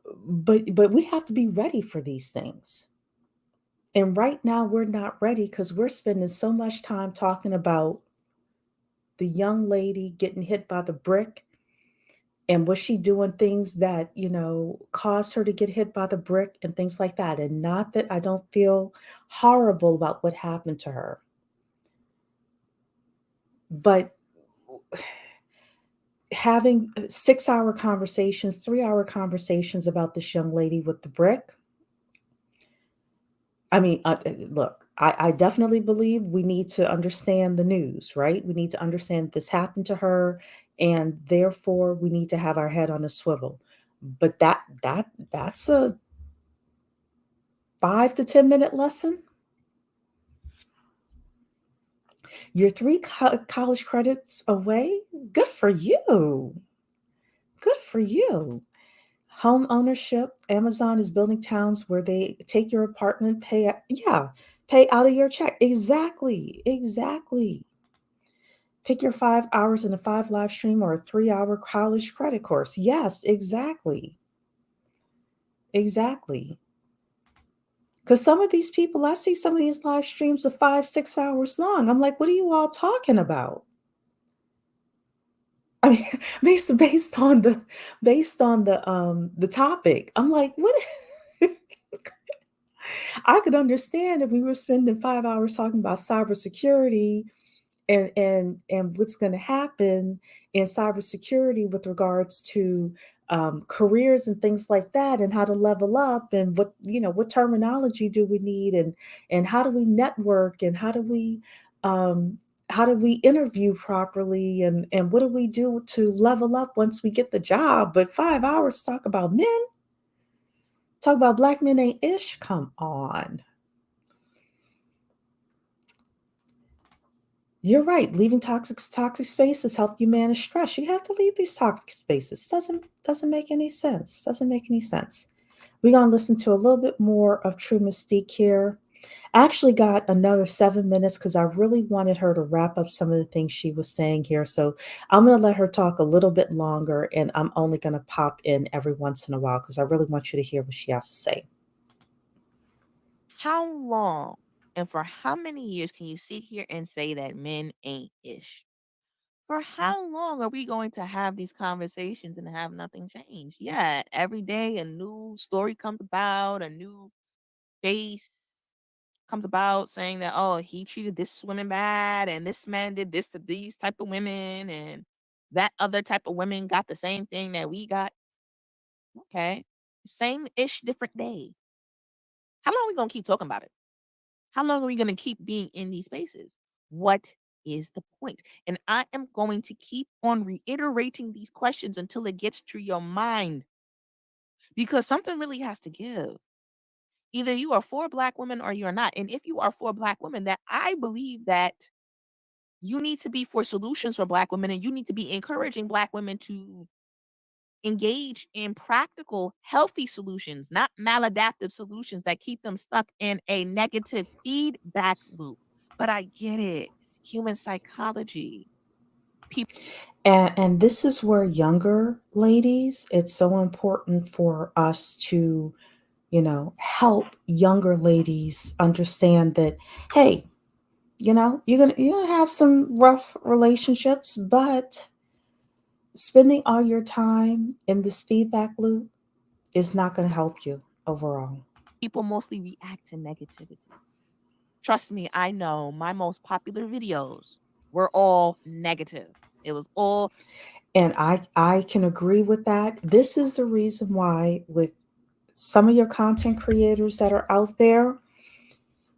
But we have to be ready for these things. And right now we're not ready because we're spending so much time talking about the young lady getting hit by the brick, and was she doing things that caused her to get hit by the brick and things like that. And not that I don't feel horrible about what happened to her, but having 6-hour conversations, 3-hour conversations about this young lady with the brick. I mean, look, I definitely believe we need to understand the news, right? We need to understand this happened to her, and therefore we need to have our head on a swivel. But that's a 5 to 10 minute lesson. You're three college credits away. Good for you. Good for you. Home ownership. Amazon is building towns where they take your apartment, pay out of your check. Exactly. Exactly. Pick your 5 hours in a 5 live stream or a 3 hour college credit course. Yes, exactly. Exactly. Because some of these people, I see some of these live streams are 5, 6 hours long. I'm like, what are you all talking about? I mean, based on the topic, I'm like, what? I could understand if we were spending 5 hours talking about cybersecurity and what's going to happen in cybersecurity with regards to careers and things like that, and how to level up, and what terminology do we need, and how do we network, and um, how do we interview properly, and what do we do to level up once we get the job. But 5 hours talk about men, talk about black men ain't ish. Come on. You're right. Leaving toxic spaces help you manage stress. You have to leave these toxic spaces. Doesn't make any sense. Doesn't make any sense. We're gonna listen to a little bit more of True Mystique here. I actually got another 7 minutes because I really wanted her to wrap up some of the things she was saying here. So I'm gonna let her talk a little bit longer, and I'm only gonna pop in every once in a while because I really want you to hear what she has to say. How long and for how many years can you sit here and say that men ain't ish? For how long are we going to have these conversations and have nothing change? Yeah, every day a new story comes about, a new face comes about saying that, oh, he treated this woman bad and this man did this to these type of women and that other type of women got the same thing that we got. Okay. Same ish, different day. How long are we gonna keep talking about it? How long are we gonna keep being in these spaces? What is the point? And I am going to keep on reiterating these questions until it gets to your mind because something really has to give. Either you are for black women or you're not. And if you are for black women, that I believe that you need to be for solutions for black women and you need to be encouraging black women to engage in practical, healthy solutions, not maladaptive solutions that keep them stuck in a negative feedback loop. But I get it. Human psychology. People And this is where younger ladies, it's so important for us to help younger ladies understand that, hey, you're gonna have some rough relationships, but spending all your time in this feedback loop is not gonna help you overall. people mostly react to negativity. Trust me, I know my most popular videos were all negative. It was all And I can agree with that. This is the reason why with Some of your content creators that are out there,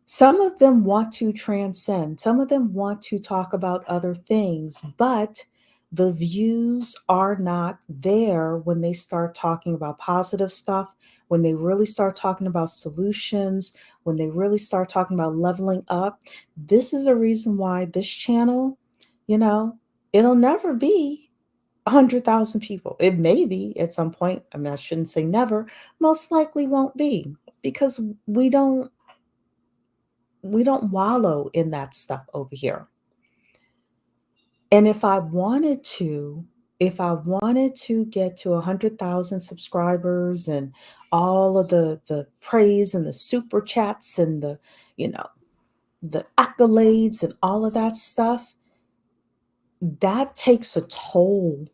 some of them want to transcend, some of them want to talk about other things, but the views are not there when they start talking about positive stuff, when they really start talking about solutions, when they really start talking about leveling up. This is a reason why this channel, you know, it'll never be 100,000 people. It may be at some point. I mean, I shouldn't say never. Most likely won't be because we don't wallow in that stuff over here. And if I wanted to get to 100,000 subscribers and all of the praise and the super chats and you know, the accolades and all of that stuff, that takes a toll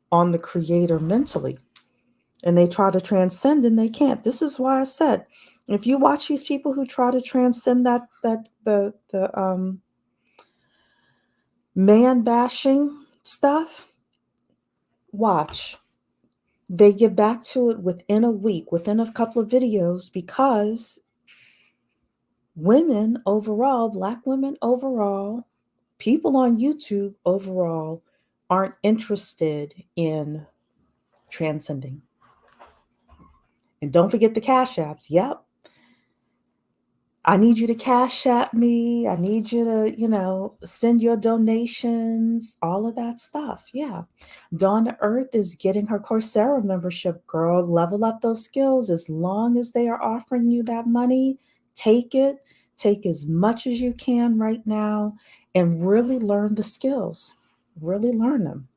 on the creator mentally. And they try to transcend and they can't. This is why I said, if you watch these people who try to transcend the man bashing stuff, watch. They get back to it within a week, within a couple of videos, because women overall, Black women overall, people on YouTube overall aren't interested in transcending. And don't forget the cash apps. Yep. I need you to cash at me. I need you to, send your donations, all of that stuff. Yeah. Dawn to Earth is getting her Coursera membership, girl. Level up those skills. As long as they are offering you that money, take it. Take as much as you can right now and really learn the skills. Really learn them.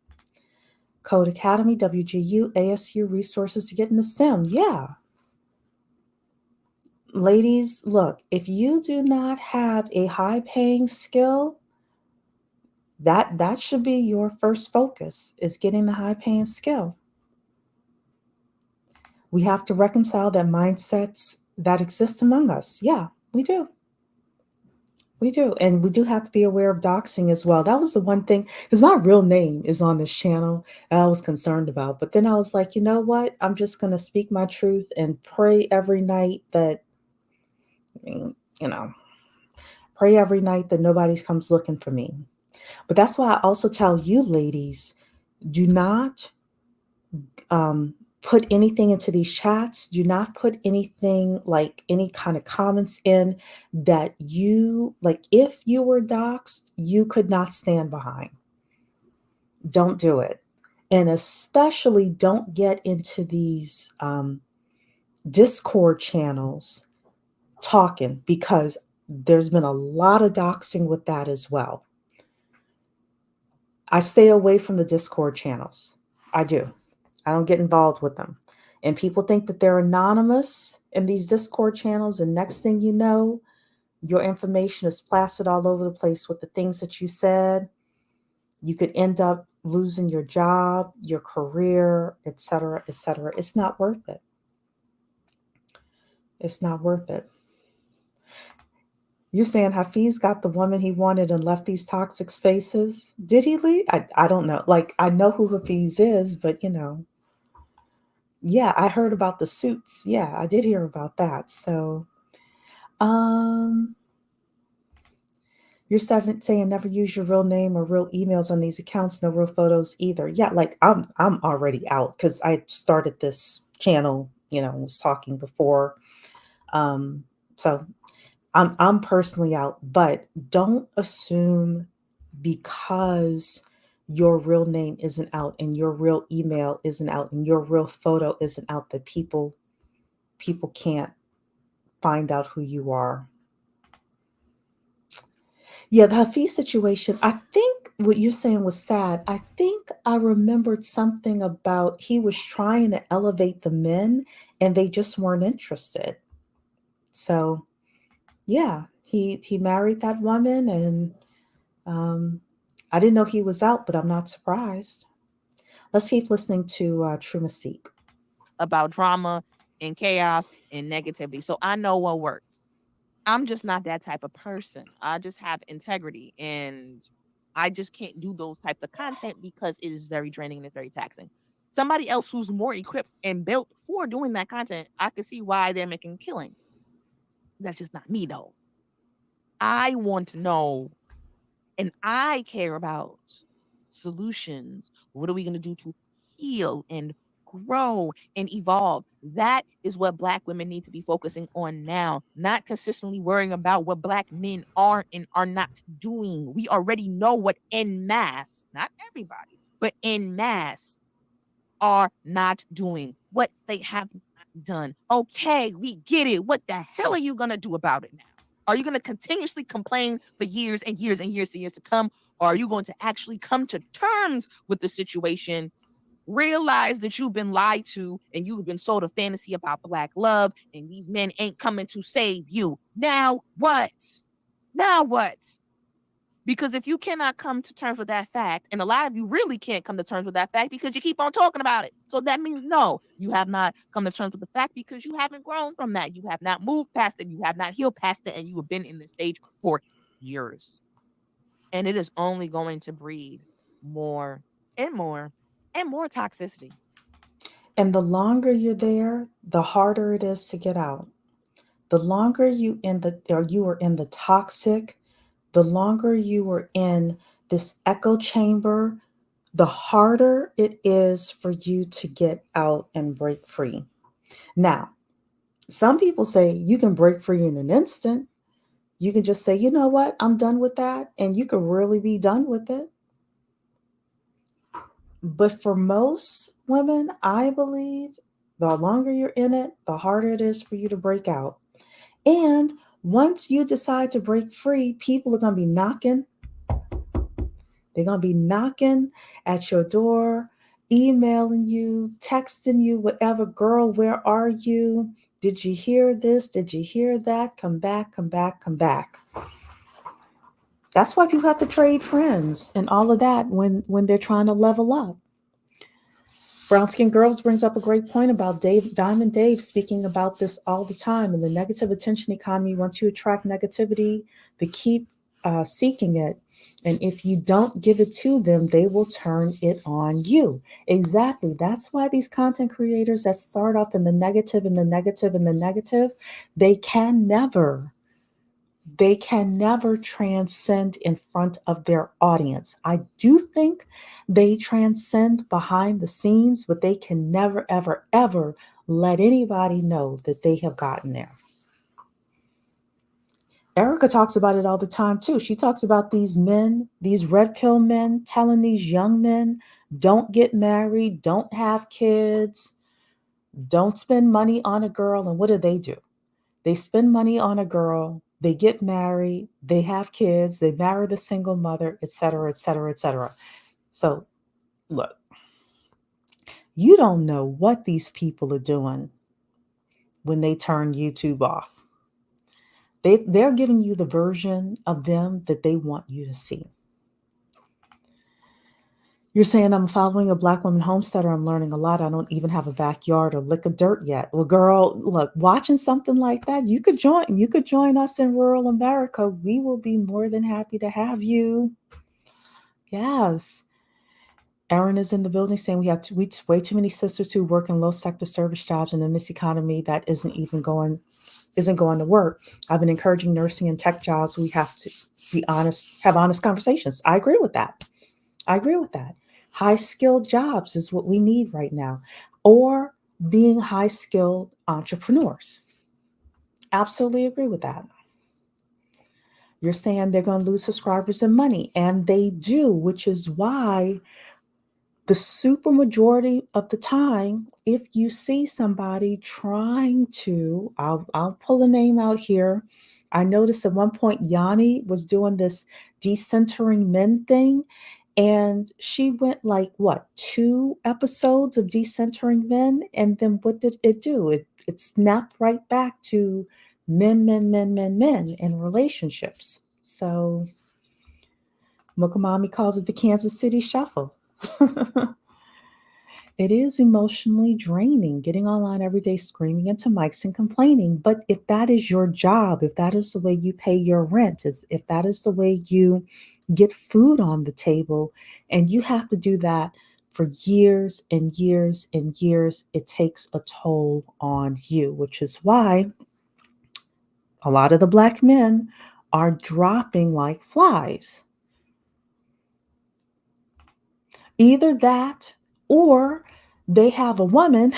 Code Academy, WGU, ASU resources to get into STEM. Yeah. Ladies, look, if you do not have a high paying skill, that should be your first focus, is getting the high paying skill. We have to reconcile that mindsets that exist among us. Yeah, we do. We do. And we do have to be aware of doxing as well. That was the one thing, because my real name is on this channel and I was concerned about. But then I was like, you know what? I'm just going to speak my truth and pray every night that, you know, pray every night that nobody comes looking for me. But that's why I also tell you, ladies, do not put anything into these chats. Do not put anything, like any kind of comments in that you, like, if you were doxxed, you could not stand behind. Don't do it. And especially don't get into these Discord channels talking, because there's been a lot of doxing with that as well. I stay away from the Discord channels. I do. I don't get involved with them. And people think that they're anonymous in these Discord channels. And next thing you know, your information is plastered all over the place with the things that you said. You could end up losing your job, your career, etc., etc. It's not worth it. It's not worth it. You're saying Hafiz got the woman he wanted and left these toxic spaces? Did he leave? I don't know. Like, I know who Hafiz is, but yeah, I heard about the suits. Yeah, I did hear about that. So, um, saying never use your real name or real emails on these accounts, no real photos either. Yeah, like I'm already out because I started this channel, was talking before. Um, so I'm personally out, but don't assume because your real name isn't out and your real email isn't out and your real photo isn't out that people can't find out who you are. Yeah, the Hafiz situation, I think what you're saying was sad. I think I remembered something about he was trying to elevate the men and they just weren't interested. So, yeah, he married that woman and um I didn't know he was out, but I'm not surprised. Let's keep listening to True Mystique. About drama and chaos and negativity. So I know what works. I'm just not that type of person. I just have integrity and I just can't do those types of content because it is very draining and it's very taxing. Somebody else who's more equipped and built for doing that content, I can see why they're making killing. That's just not me though. I want to know and I care about solutions. What are we going to do to heal and grow and evolve? That is what Black women need to be focusing on now, not consistently worrying about what Black men are and are not doing. We already know what en masse, not everybody, but en masse are not doing, what they have not done. Okay, we get it. What the hell are you going to do about it now? Are you going to continuously complain for years and years and years to come? Or are you going to actually come to terms with the situation, realize that you've been lied to and you've been sold a fantasy about Black love and these men ain't coming to save you? Now what? Now what? Because if you cannot come to terms with that fact, and a lot of you really can't come to terms with that fact because you keep on talking about it. So that means no, you have not come to terms with the fact because you haven't grown from that. You have not moved past it. You have not healed past it. And you have been in this stage for years. And it is only going to breed more and more and more toxicity. And the longer you're there, the harder it is to get out. The longer you are in the toxic, the longer you are in this echo chamber, the harder it is for you to get out and break free. Now, some people say you can break free in an instant. You can just say, you know what, I'm done with that. And you can really be done with it. But for most women, I believe the longer you're in it, the harder it is for you to break out. And once you decide to break free, people are going to be knocking. They're going to be knocking at your door, emailing you, texting you, whatever. Girl, where are you? Did you hear this? Did you hear that? Come back, come back, come back. That's why people have to trade friends and all of that when they're trying to level up. Brown Skin Girls brings up a great point about Diamond Dave speaking about this all the time. In the negative attention economy, once you attract negativity, they keep seeking it. And if you don't give it to them, they will turn it on you. Exactly. That's why these content creators that start off in the negative and the negative and the negative, they can never transcend in front of their audience. I do think they transcend behind the scenes, but they can never, ever, ever let anybody know that they have gotten there. Erica talks about it all the time too. She talks about these men, these red pill men, telling these young men, don't get married, don't have kids, don't spend money on a girl. And what do? They spend money on a girl, they get married, they have kids, they marry the single mother, etc., etc., etc. So, look, you don't know what these people are doing when they turn YouTube off. They're giving you the version of them that they want you to see. You're saying I'm following a Black woman homesteader. I'm learning a lot. I don't even have a backyard or lick of dirt yet. Well, girl, look, watching something like that, you could join. You could join us in rural America. We will be more than happy to have you. Yes. Erin is in the building saying we have way too many sisters who work in low sector service jobs, and in this economy that isn't going to work. I've been encouraging nursing and tech jobs. We have to be honest, have honest conversations. I agree with that. High skilled jobs is what we need right now, or being high skilled entrepreneurs. Absolutely agree with that. You're saying they're going to lose subscribers and money, and they do, which is why the super majority of the time, if you see somebody trying to, I'll pull a name out here. I noticed at one point Yanni was doing this decentering men thing, and she went like what, 2 episodes of decentering men, and then what did it do? It snapped right back to men in relationships. So Mukamami calls it the Kansas City Shuffle. It is emotionally draining getting online every day screaming into mics and complaining. But if that is your job, if that is the way you pay your rent, if that is the way you get food on the table, and you have to do that for years and years and years, it takes a toll on you, which is why a lot of the black men are dropping like flies. Either that or they have a woman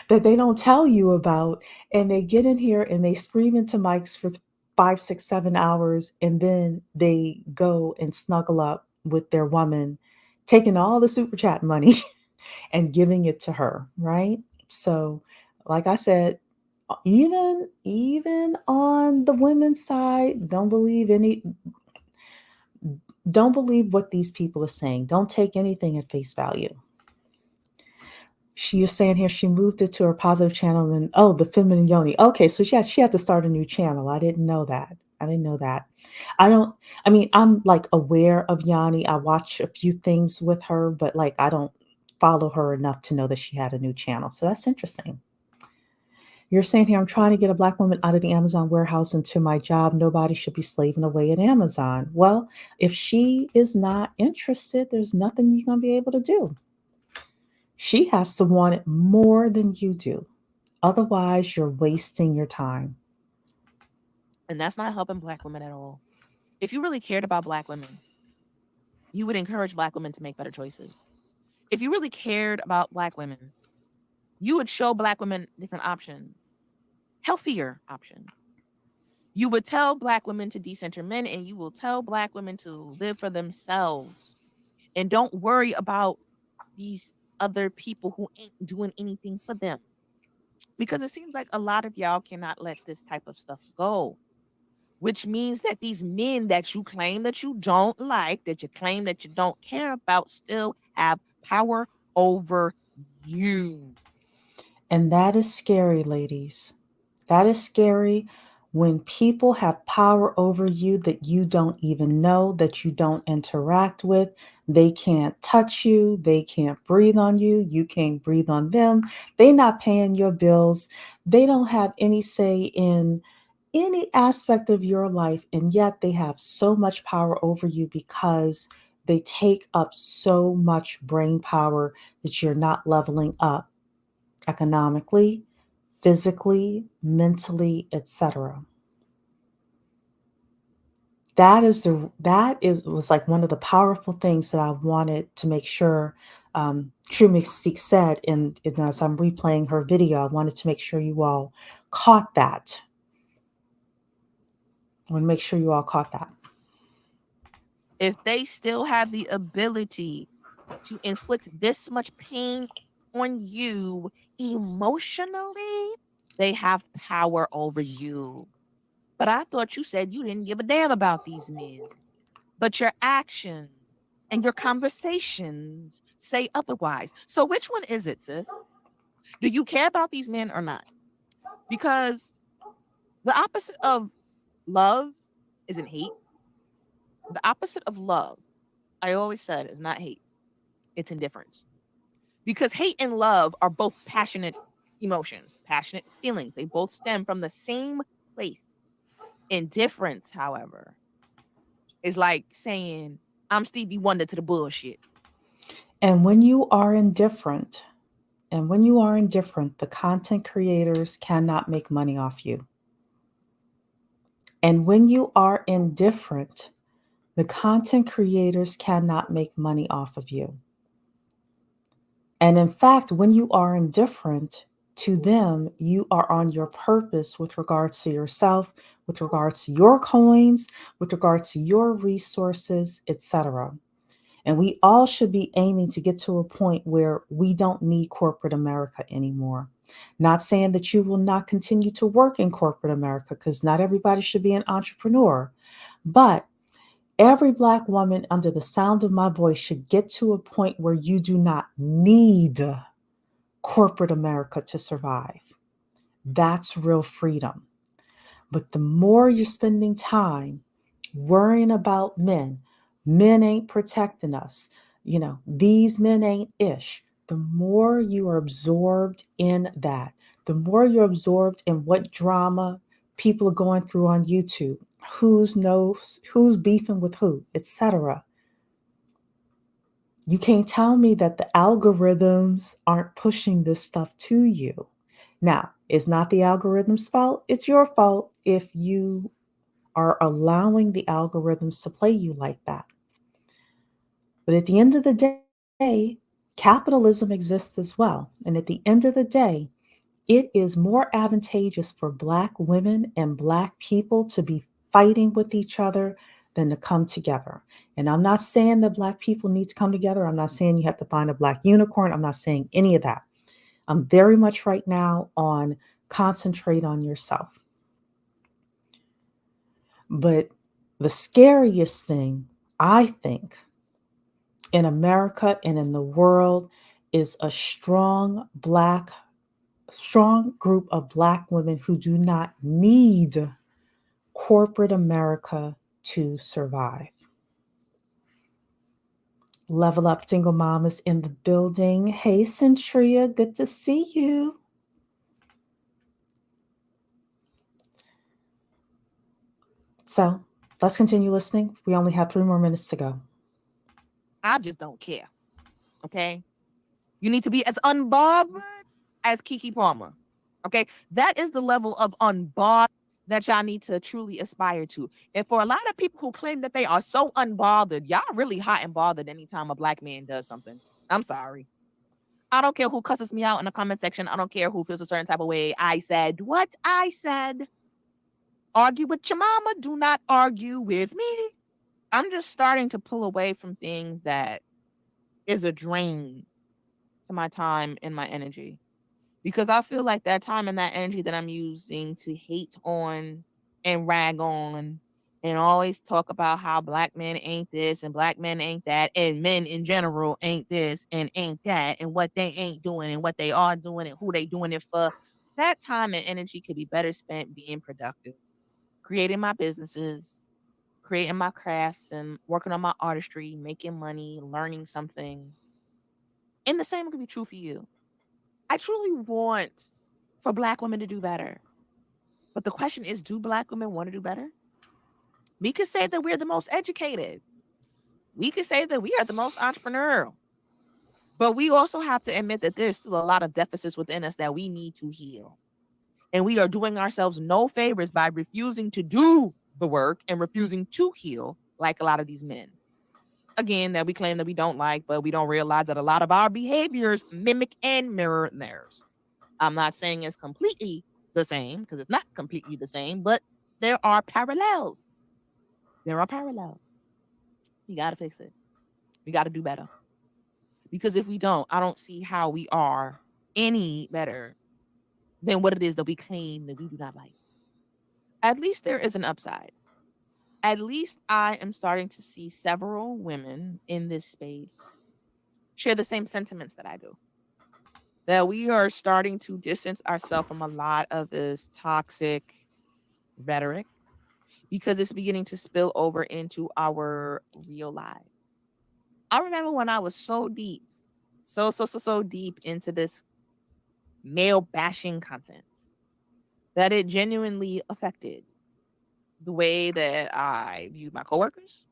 that they don't tell you about, and they get in here and they scream into mics for 5, 6, 7 hours, and then they go and snuggle up with their woman, taking all the super chat money and giving it to her, right? So, like I said, even on the women's side, don't believe what these people are saying. Don't take anything at face value. She is saying here she moved it to her positive channel and oh, the feminine yoni. Okay, so she had to start a new channel. I didn't know that. I didn't know that. I don't I mean, I'm like aware of Yanni. I watch a few things with her, but like I don't follow her enough to know that she had a new channel. So that's interesting. You're saying here, I'm trying to get a black woman out of the Amazon warehouse into my job. Nobody should be slaving away at Amazon. Well, if she is not interested, there's nothing you're going to be able to do. She has to want it more than you do. Otherwise, you're wasting your time. And that's not helping black women at all. If you really cared about black women, you would encourage black women to make better choices. If you really cared about black women, you would show black women different options, healthier options. You would tell black women to decenter men, and you will tell black women to live for themselves and don't worry about these other people who ain't doing anything for them. Because it seems like a lot of y'all cannot let this type of stuff go, which means that these men that you claim that you don't like, that you claim that you don't care about, still have power over you. And that is scary, ladies. That is scary when people have power over you that you don't even know, that you don't interact with. They can't touch you. They can't breathe on you. You can't breathe on them. They're not paying your bills. They don't have any say in any aspect of your life. And yet they have so much power over you because they take up so much brain power that you're not leveling up economically, physically, mentally, etc. That is was like one of the powerful things that I wanted to make sure True Mystique said, and as I'm replaying her video, I wanted to make sure you all caught that. I want to make sure you all caught that. If they still have the ability to inflict this much pain on you emotionally, they have power over you. But I thought you said you didn't give a damn about these men. But your actions and your conversations say otherwise. So which one is it, sis? Do you care about these men or not? Because the opposite of love isn't hate. The opposite of love, I always said, is not hate, it's indifference. Because hate and love are both passionate emotions, passionate feelings. They both stem from the same place. Indifference, however, is like saying, I'm Stevie Wonder to the bullshit. And when you are indifferent, the content creators cannot make money off you. And when you are indifferent, the content creators cannot make money off of you. And in fact, when you are indifferent to them, you are on your purpose with regards to yourself, with regards to your coins, with regards to your resources, etc. And we all should be aiming to get to a point where we don't need corporate America anymore. Not saying that you will not continue to work in corporate America, because not everybody should be an entrepreneur. But every Black woman under the sound of my voice should get to a point where you do not need corporate America to survive. That's real freedom. But the more you're spending time worrying about men, men ain't protecting us, these men ain't ish, the more you are absorbed in that, the more you're absorbed in what drama people are going through on YouTube, who's beefing with who, etc. You can't tell me that the algorithms aren't pushing this stuff to you. Now, it's not the algorithm's fault, it's your fault if you are allowing the algorithms to play you like that. But at the end of the day, capitalism exists as well. And at the end of the day, it is more advantageous for Black women and Black people to be fighting with each other than to come together. And I'm not saying that Black people need to come together. I'm not saying you have to find a Black unicorn. I'm not saying any of that. I'm very much right now on concentrate on yourself. But the scariest thing, I think, in America and in the world is a strong group of Black women who do not need corporate America to survive. Level Up Single Mamas in the building. Hey, Centria, good to see you. So let's continue listening. We only have 3 more minutes to go. I just don't care. Okay. You need to be as unbothered as Kiki Palmer. Okay. That is the level of unbothered that y'all need to truly aspire to. And for a lot of people who claim that they are so unbothered, y'all really hot and bothered anytime a Black man does something. I'm sorry. I don't care who cusses me out in the comment section. I don't care who feels a certain type of way. I said what I said. Argue with your mama. Do not argue with me. I'm just starting to pull away from things that is a drain to my time and my energy. Because I feel like that time and that energy that I'm using to hate on and rag on and always talk about how Black men ain't this and Black men ain't that and men in general ain't this and ain't that and what they ain't doing and what they are doing and who they doing it for. That time and energy could be better spent being productive, creating my businesses, creating my crafts and working on my artistry, making money, learning something. And the same could be true for you. I truly want for Black women to do better. But the question is, do Black women want to do better? We could say that we're the most educated. We could say that we are the most entrepreneurial. But we also have to admit that there's still a lot of deficits within us that we need to heal. And we are doing ourselves no favors by refusing to do the work and refusing to heal like a lot of these men. Again, that we claim that we don't like, but we don't realize that a lot of our behaviors mimic and mirror theirs. I'm not saying it's completely the same because it's not completely the same, but there are parallels. There are parallels. We got to fix it. We got to do better. Because if we don't, I don't see how we are any better than what it is that we claim that we do not like. At least there is an upside. At least I am starting to see several women in this space share the same sentiments that I do. That we are starting to distance ourselves from a lot of this toxic rhetoric because it's beginning to spill over into our real lives. I remember when I was so deep, so deep into this male bashing content that it genuinely affected the way that I viewed my coworkers,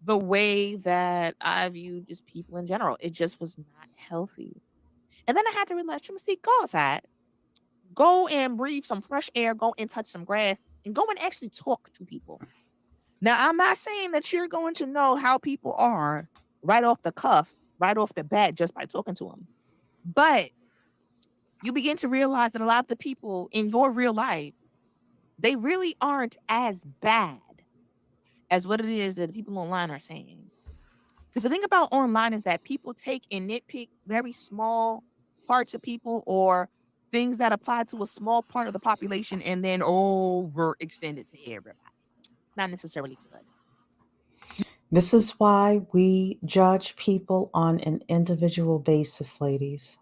the way that I viewed just people in general. It just was not healthy. And then I had to realize, you must see, go outside, go and breathe some fresh air, go and touch some grass, and go and actually talk to people. Now, I'm not saying that you're going to know how people are right off the cuff, right off the bat, just by talking to them. But you begin to realize that a lot of the people in your real life, they really aren't as bad as what it is that people online are saying. Because the thing about online is that people take and nitpick very small parts of people or things that apply to a small part of the population and then overextend it to everybody. It's not necessarily good. This is why we judge people on an individual basis, ladies.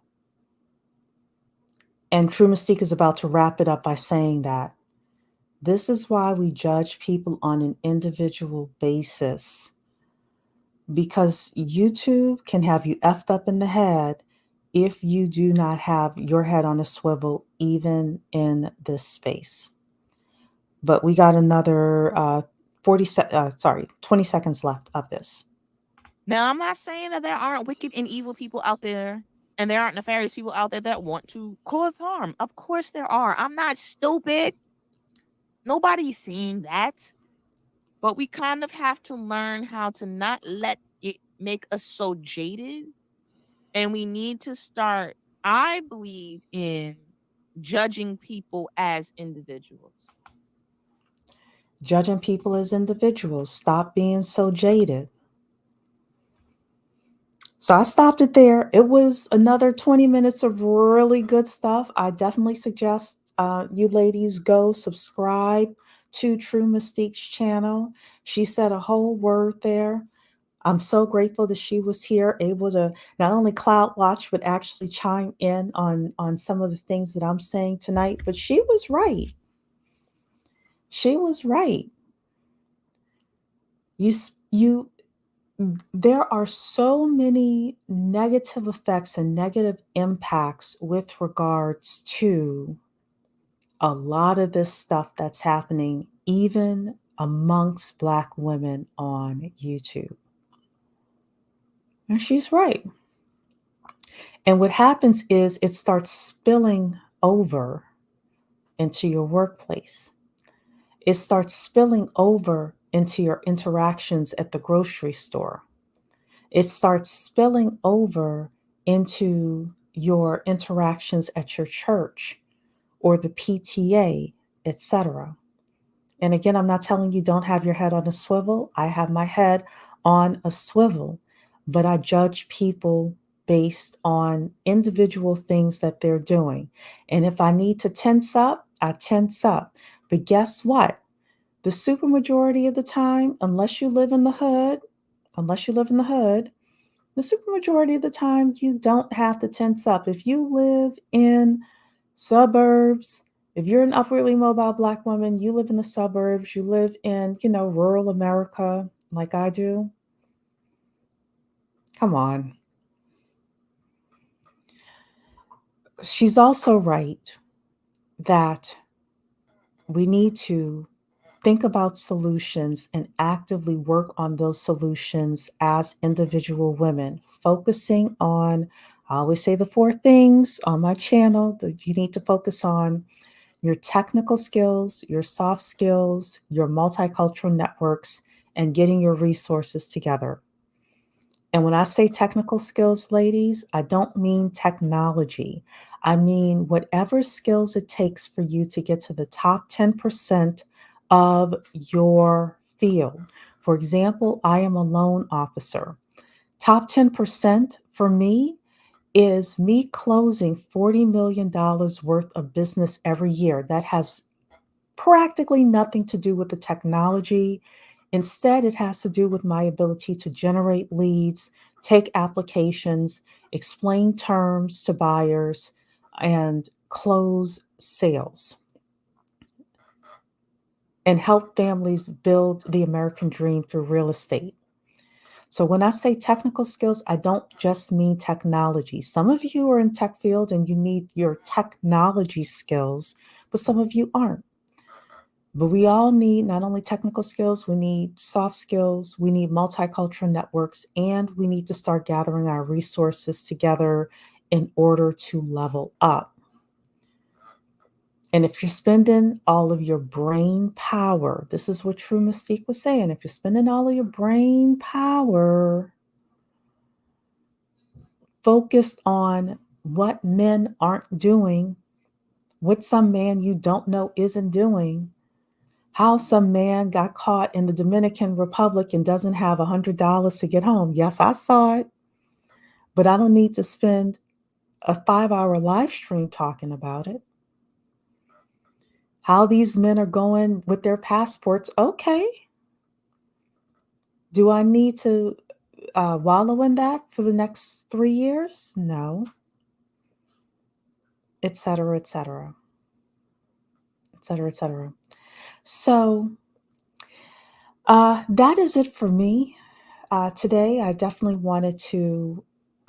And True Mystique is about to wrap it up by saying that this is why we judge people on an individual basis, because YouTube can have you effed up in the head if you do not have your head on a swivel, even in this space. But we got another 20 seconds left of this. Now, I'm not saying that there aren't wicked and evil people out there and there aren't nefarious people out there that want to cause harm. Of course there are. I'm not stupid. Nobody's saying that. But we kind of have to learn how to not let it make us so jaded. And we need to start, I believe, in judging people as individuals. Judging people as individuals. Stop being so jaded. So I stopped it there. It was another 20 minutes of really good stuff. I definitely suggest you ladies go subscribe to True Mystique's channel. She said a whole word there. I'm so grateful that she was here, able to not only cloud watch, but actually chime in on some of the things that I'm saying tonight. But she was right. She was right. You there are so many negative effects and negative impacts with regards to a lot of this stuff that's happening, even amongst Black women on YouTube. And she's right. And what happens is it starts spilling over into your workplace. It starts spilling over into your interactions at the grocery store. It starts spilling over into your interactions at your church or the PTA, etc. And again, I'm not telling you don't have your head on a swivel. I have my head on a swivel, but I judge people based on individual things that they're doing. And if I need to tense up, I tense up. But guess what? The supermajority of the time, unless you live in the hood, the supermajority of the time, you don't have to tense up. If you live in suburbs, if you're an upwardly mobile Black woman, you live in the suburbs, you live in, rural America like I do, come on. She's also right that we need to think about solutions and actively work on those solutions as individual women, focusing on, I always say the four things on my channel that you need to focus on: your technical skills, your soft skills, your multicultural networks, and getting your resources together. And when I say technical skills, ladies, I don't mean technology. I mean whatever skills it takes for you to get to the top 10% of your field. For example, I am a loan officer. Top 10% for me is me closing $40 million worth of business every year. That has practically nothing to do with the technology. Instead, it has to do with my ability to generate leads, take applications, explain terms to buyers, and close sales and help families build the American dream through real estate. So when I say technical skills, I don't just mean technology. Some of you are in tech field and you need your technology skills, but some of you aren't. But we all need not only technical skills, we need soft skills, we need multicultural networks, and we need to start gathering our resources together in order to level up. And if you're spending all of your brain power, this is what True Mystique was saying, if you're spending all of your brain power focused on what men aren't doing, what some man you don't know isn't doing, how some man got caught in the Dominican Republic and doesn't have $100 to get home. Yes, I saw it, but I don't need to spend a 5-hour live stream talking about it. How these men are going with their passports. Okay. Do I need to wallow in that for the next 3 years? No, et cetera, et cetera, et cetera, et cetera. So that is it for me. Today, I definitely wanted to,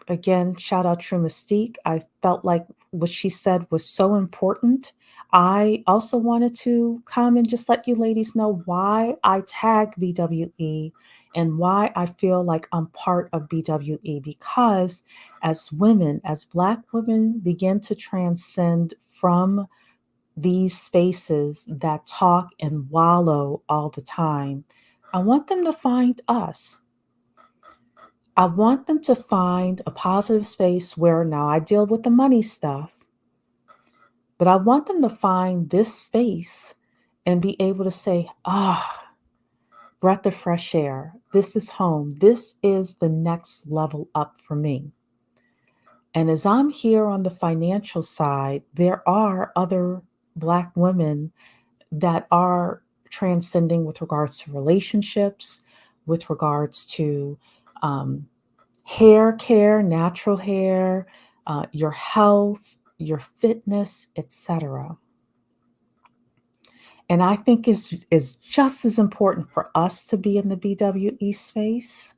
again, shout out True Mystique. I felt like what she said was so important. I also wanted to come and just let you ladies know why I tag BWE and why I feel like I'm part of BWE, because as women, as Black women begin to transcend from these spaces that talk and wallow all the time, I want them to find us. I want them to find a positive space where now I deal with the money stuff, but I want them to find this space and be able to say, ah, breath of fresh air. This is home. This is the next level up for me. And as I'm here on the financial side, there are other Black women that are transcending with regards to relationships, with regards to um, hair care, natural hair, your health, your fitness, etc. And I think it's just as important for us to be in the BWE space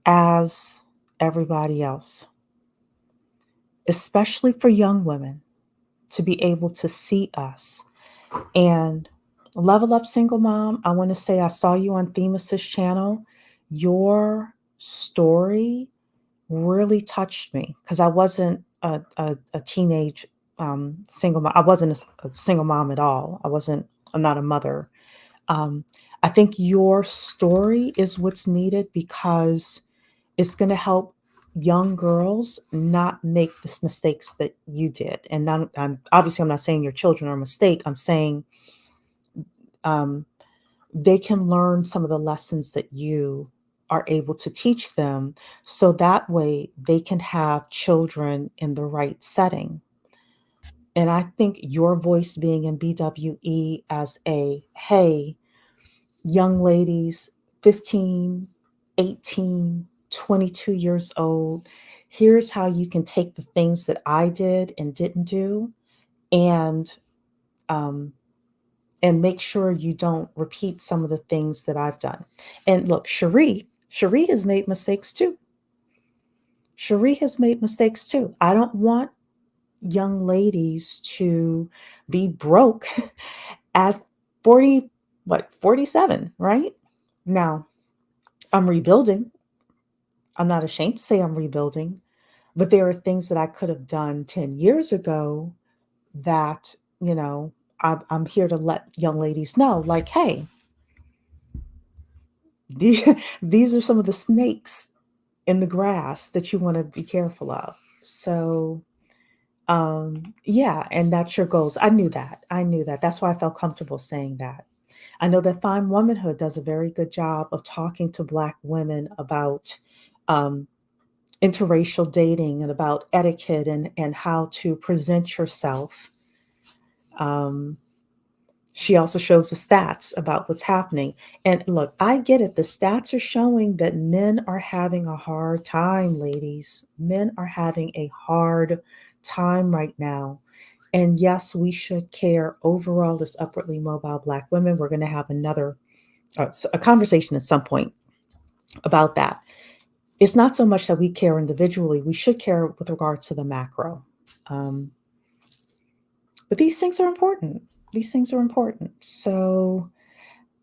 as everybody else, especially for young women to be able to see us. And Level Up Single Mom, I want to say I saw you on Theme Assist channel. Your story really touched me because I wasn't a teenage single mom. I wasn't a single mom at all. I'm not a mother. Um, I think your story is what's needed because it's going to help young girls not make the mistakes that you did. And obviously, I'm not saying your children are a mistake. I'm saying um, they can learn some of the lessons that you are able to teach them, so that way they can have children in the right setting. And I think your voice being in BWE as a, hey, young ladies, 15, 18, 22 years old, here's how you can take the things that I did and didn't do, and um, make sure you don't repeat some of the things that I've done. And look, Cherie has made mistakes too. Cherie has made mistakes too. I don't want young ladies to be broke at 40, 47, right? Now, I'm rebuilding. I'm not ashamed to say I'm rebuilding, but there are things that I could have done 10 years ago that, I'm here to let young ladies know, like, hey, these, these are some of the snakes in the grass that you want to be careful of. So, yeah, and that's your goals. I knew that. I knew that. That's why I felt comfortable saying that. I know that Fine Womanhood does a very good job of talking to Black women about um, interracial dating and about etiquette and how to present yourself. Um, she also shows the stats about what's happening. And look, I get it. The stats are showing that men are having a hard time, ladies. Men are having a hard time right now. And yes, we should care overall as upwardly mobile Black women. We're going to have a conversation at some point about that. It's not so much that we care individually, we should care with regards to the macro. Um, but these things are important. These things are important. So,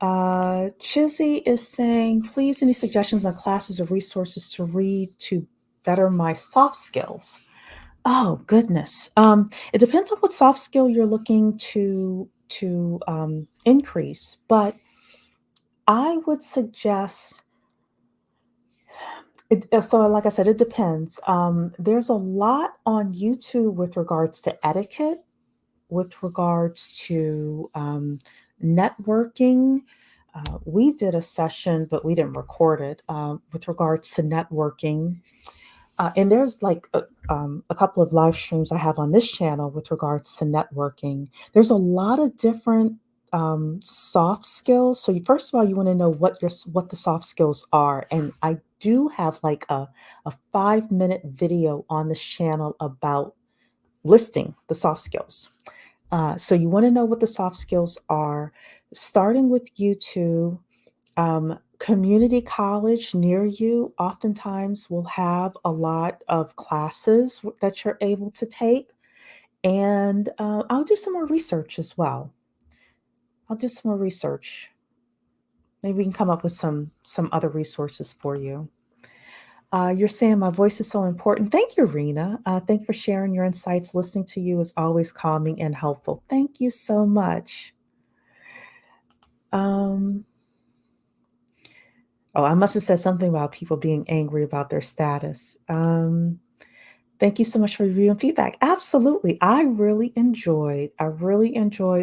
Chizzy is saying, please, any suggestions on classes or resources to read to better my soft skills? Oh goodness. It depends on what soft skill you're looking to increase, but I would suggest it. So, like I said, it depends. There's a lot on YouTube with regards to etiquette, with regards to networking. We did a session, but we didn't record it, with regards to networking. And there's like a couple of live streams I have on this channel with regards to networking. There's a lot of different soft skills. So first of all, you want to know what the soft skills are. And I do have like a 5-minute video on this channel about listing the soft skills. So you want to know what the soft skills are, starting with YouTube. Community college near you oftentimes will have a lot of classes that you're able to take. And I'll do some more research as well. I'll do some more research. Maybe we can come up with some other resources for you. You're saying my voice is so important. Thank you, Rena. Thank you for sharing your insights. Listening to you is always calming and helpful. Thank you so much. Um, oh, I must have said something about people being angry about their status. Thank you so much for reviewing feedback. Absolutely. I really enjoyed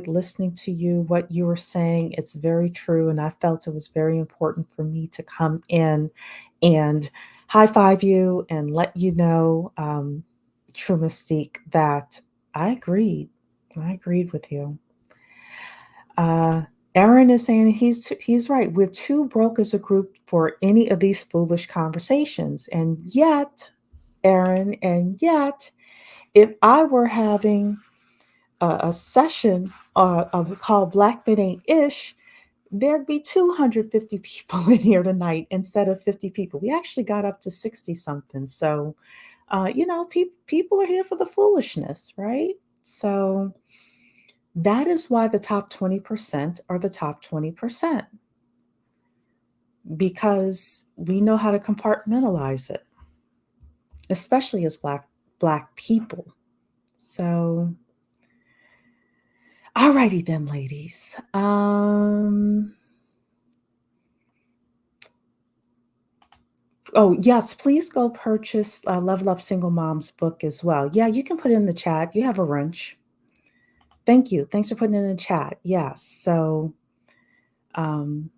listening to you, what you were saying. It's very true. And I felt it was very important for me to come in and high five you and let you know, true mystique, that I agreed. I agreed with you. Uh, Aaron is saying he's right. We're too broke as a group for any of these foolish conversations. And yet, Aaron, and yet, if I were having a session called Black Men Ain't Ish, there'd be 250 people in here tonight instead of 50 people. We actually got up to 60 something. So, people are here for the foolishness, right? So that is why the top 20% are the top 20%, because we know how to compartmentalize it, especially as black people. So, alrighty then, ladies. Oh, yes, please go purchase Level Up Single Mom's book as well. Yeah, you can put it in the chat. You have a wrench. Thank you. Thanks for putting it in the chat. Yes. So, um,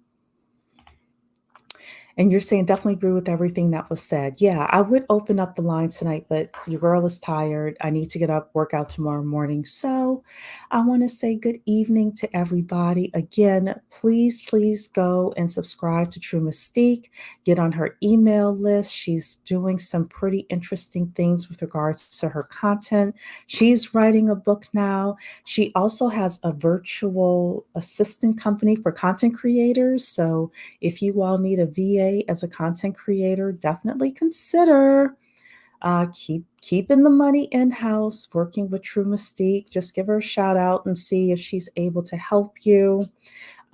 and you're saying definitely agree with everything that was said. Yeah, I would open up the line tonight, but your girl is tired. I need to get up, work out tomorrow morning. So I want to say good evening to everybody. Again, please go and subscribe to True Mystique. Get on her email list. She's doing some pretty interesting things with regards to her content. She's writing a book now. She also has a virtual assistant company for content creators. So if you all need a VA as a content creator, definitely consider keeping the money in house, working with True Mystique. Just give her a shout out and see if she's able to help you.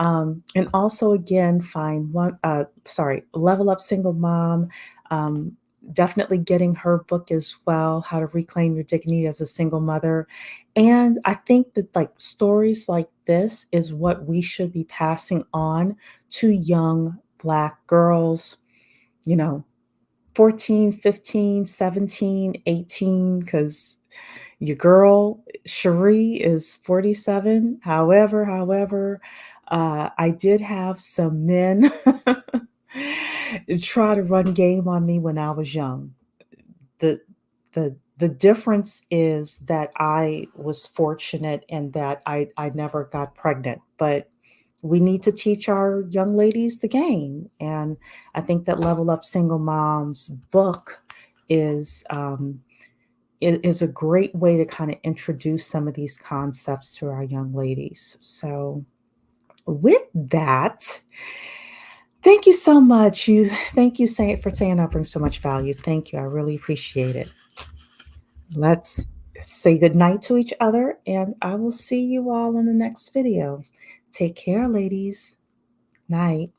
And also, again, Level Up Single Mom. Um, Definitely getting her book as well, How to Reclaim Your Dignity as a Single Mother. And I think that like stories like this is what we should be passing on to young Black girls, you know, 14, 15, 17, 18, because your girl Cherie is 47. However, I did have some men try to run game on me when I was young. The the difference is that I was fortunate and that I never got pregnant, but we need to teach our young ladies the game. And I think that Level Up Single Moms book is is a great way to kind of introduce some of these concepts to our young ladies. So, with that, thank you so much. Thank you for saying I bring so much value. Thank you. I really appreciate it. Let's say good night to each other, and I will see you all in the next video. Take care, ladies. Night.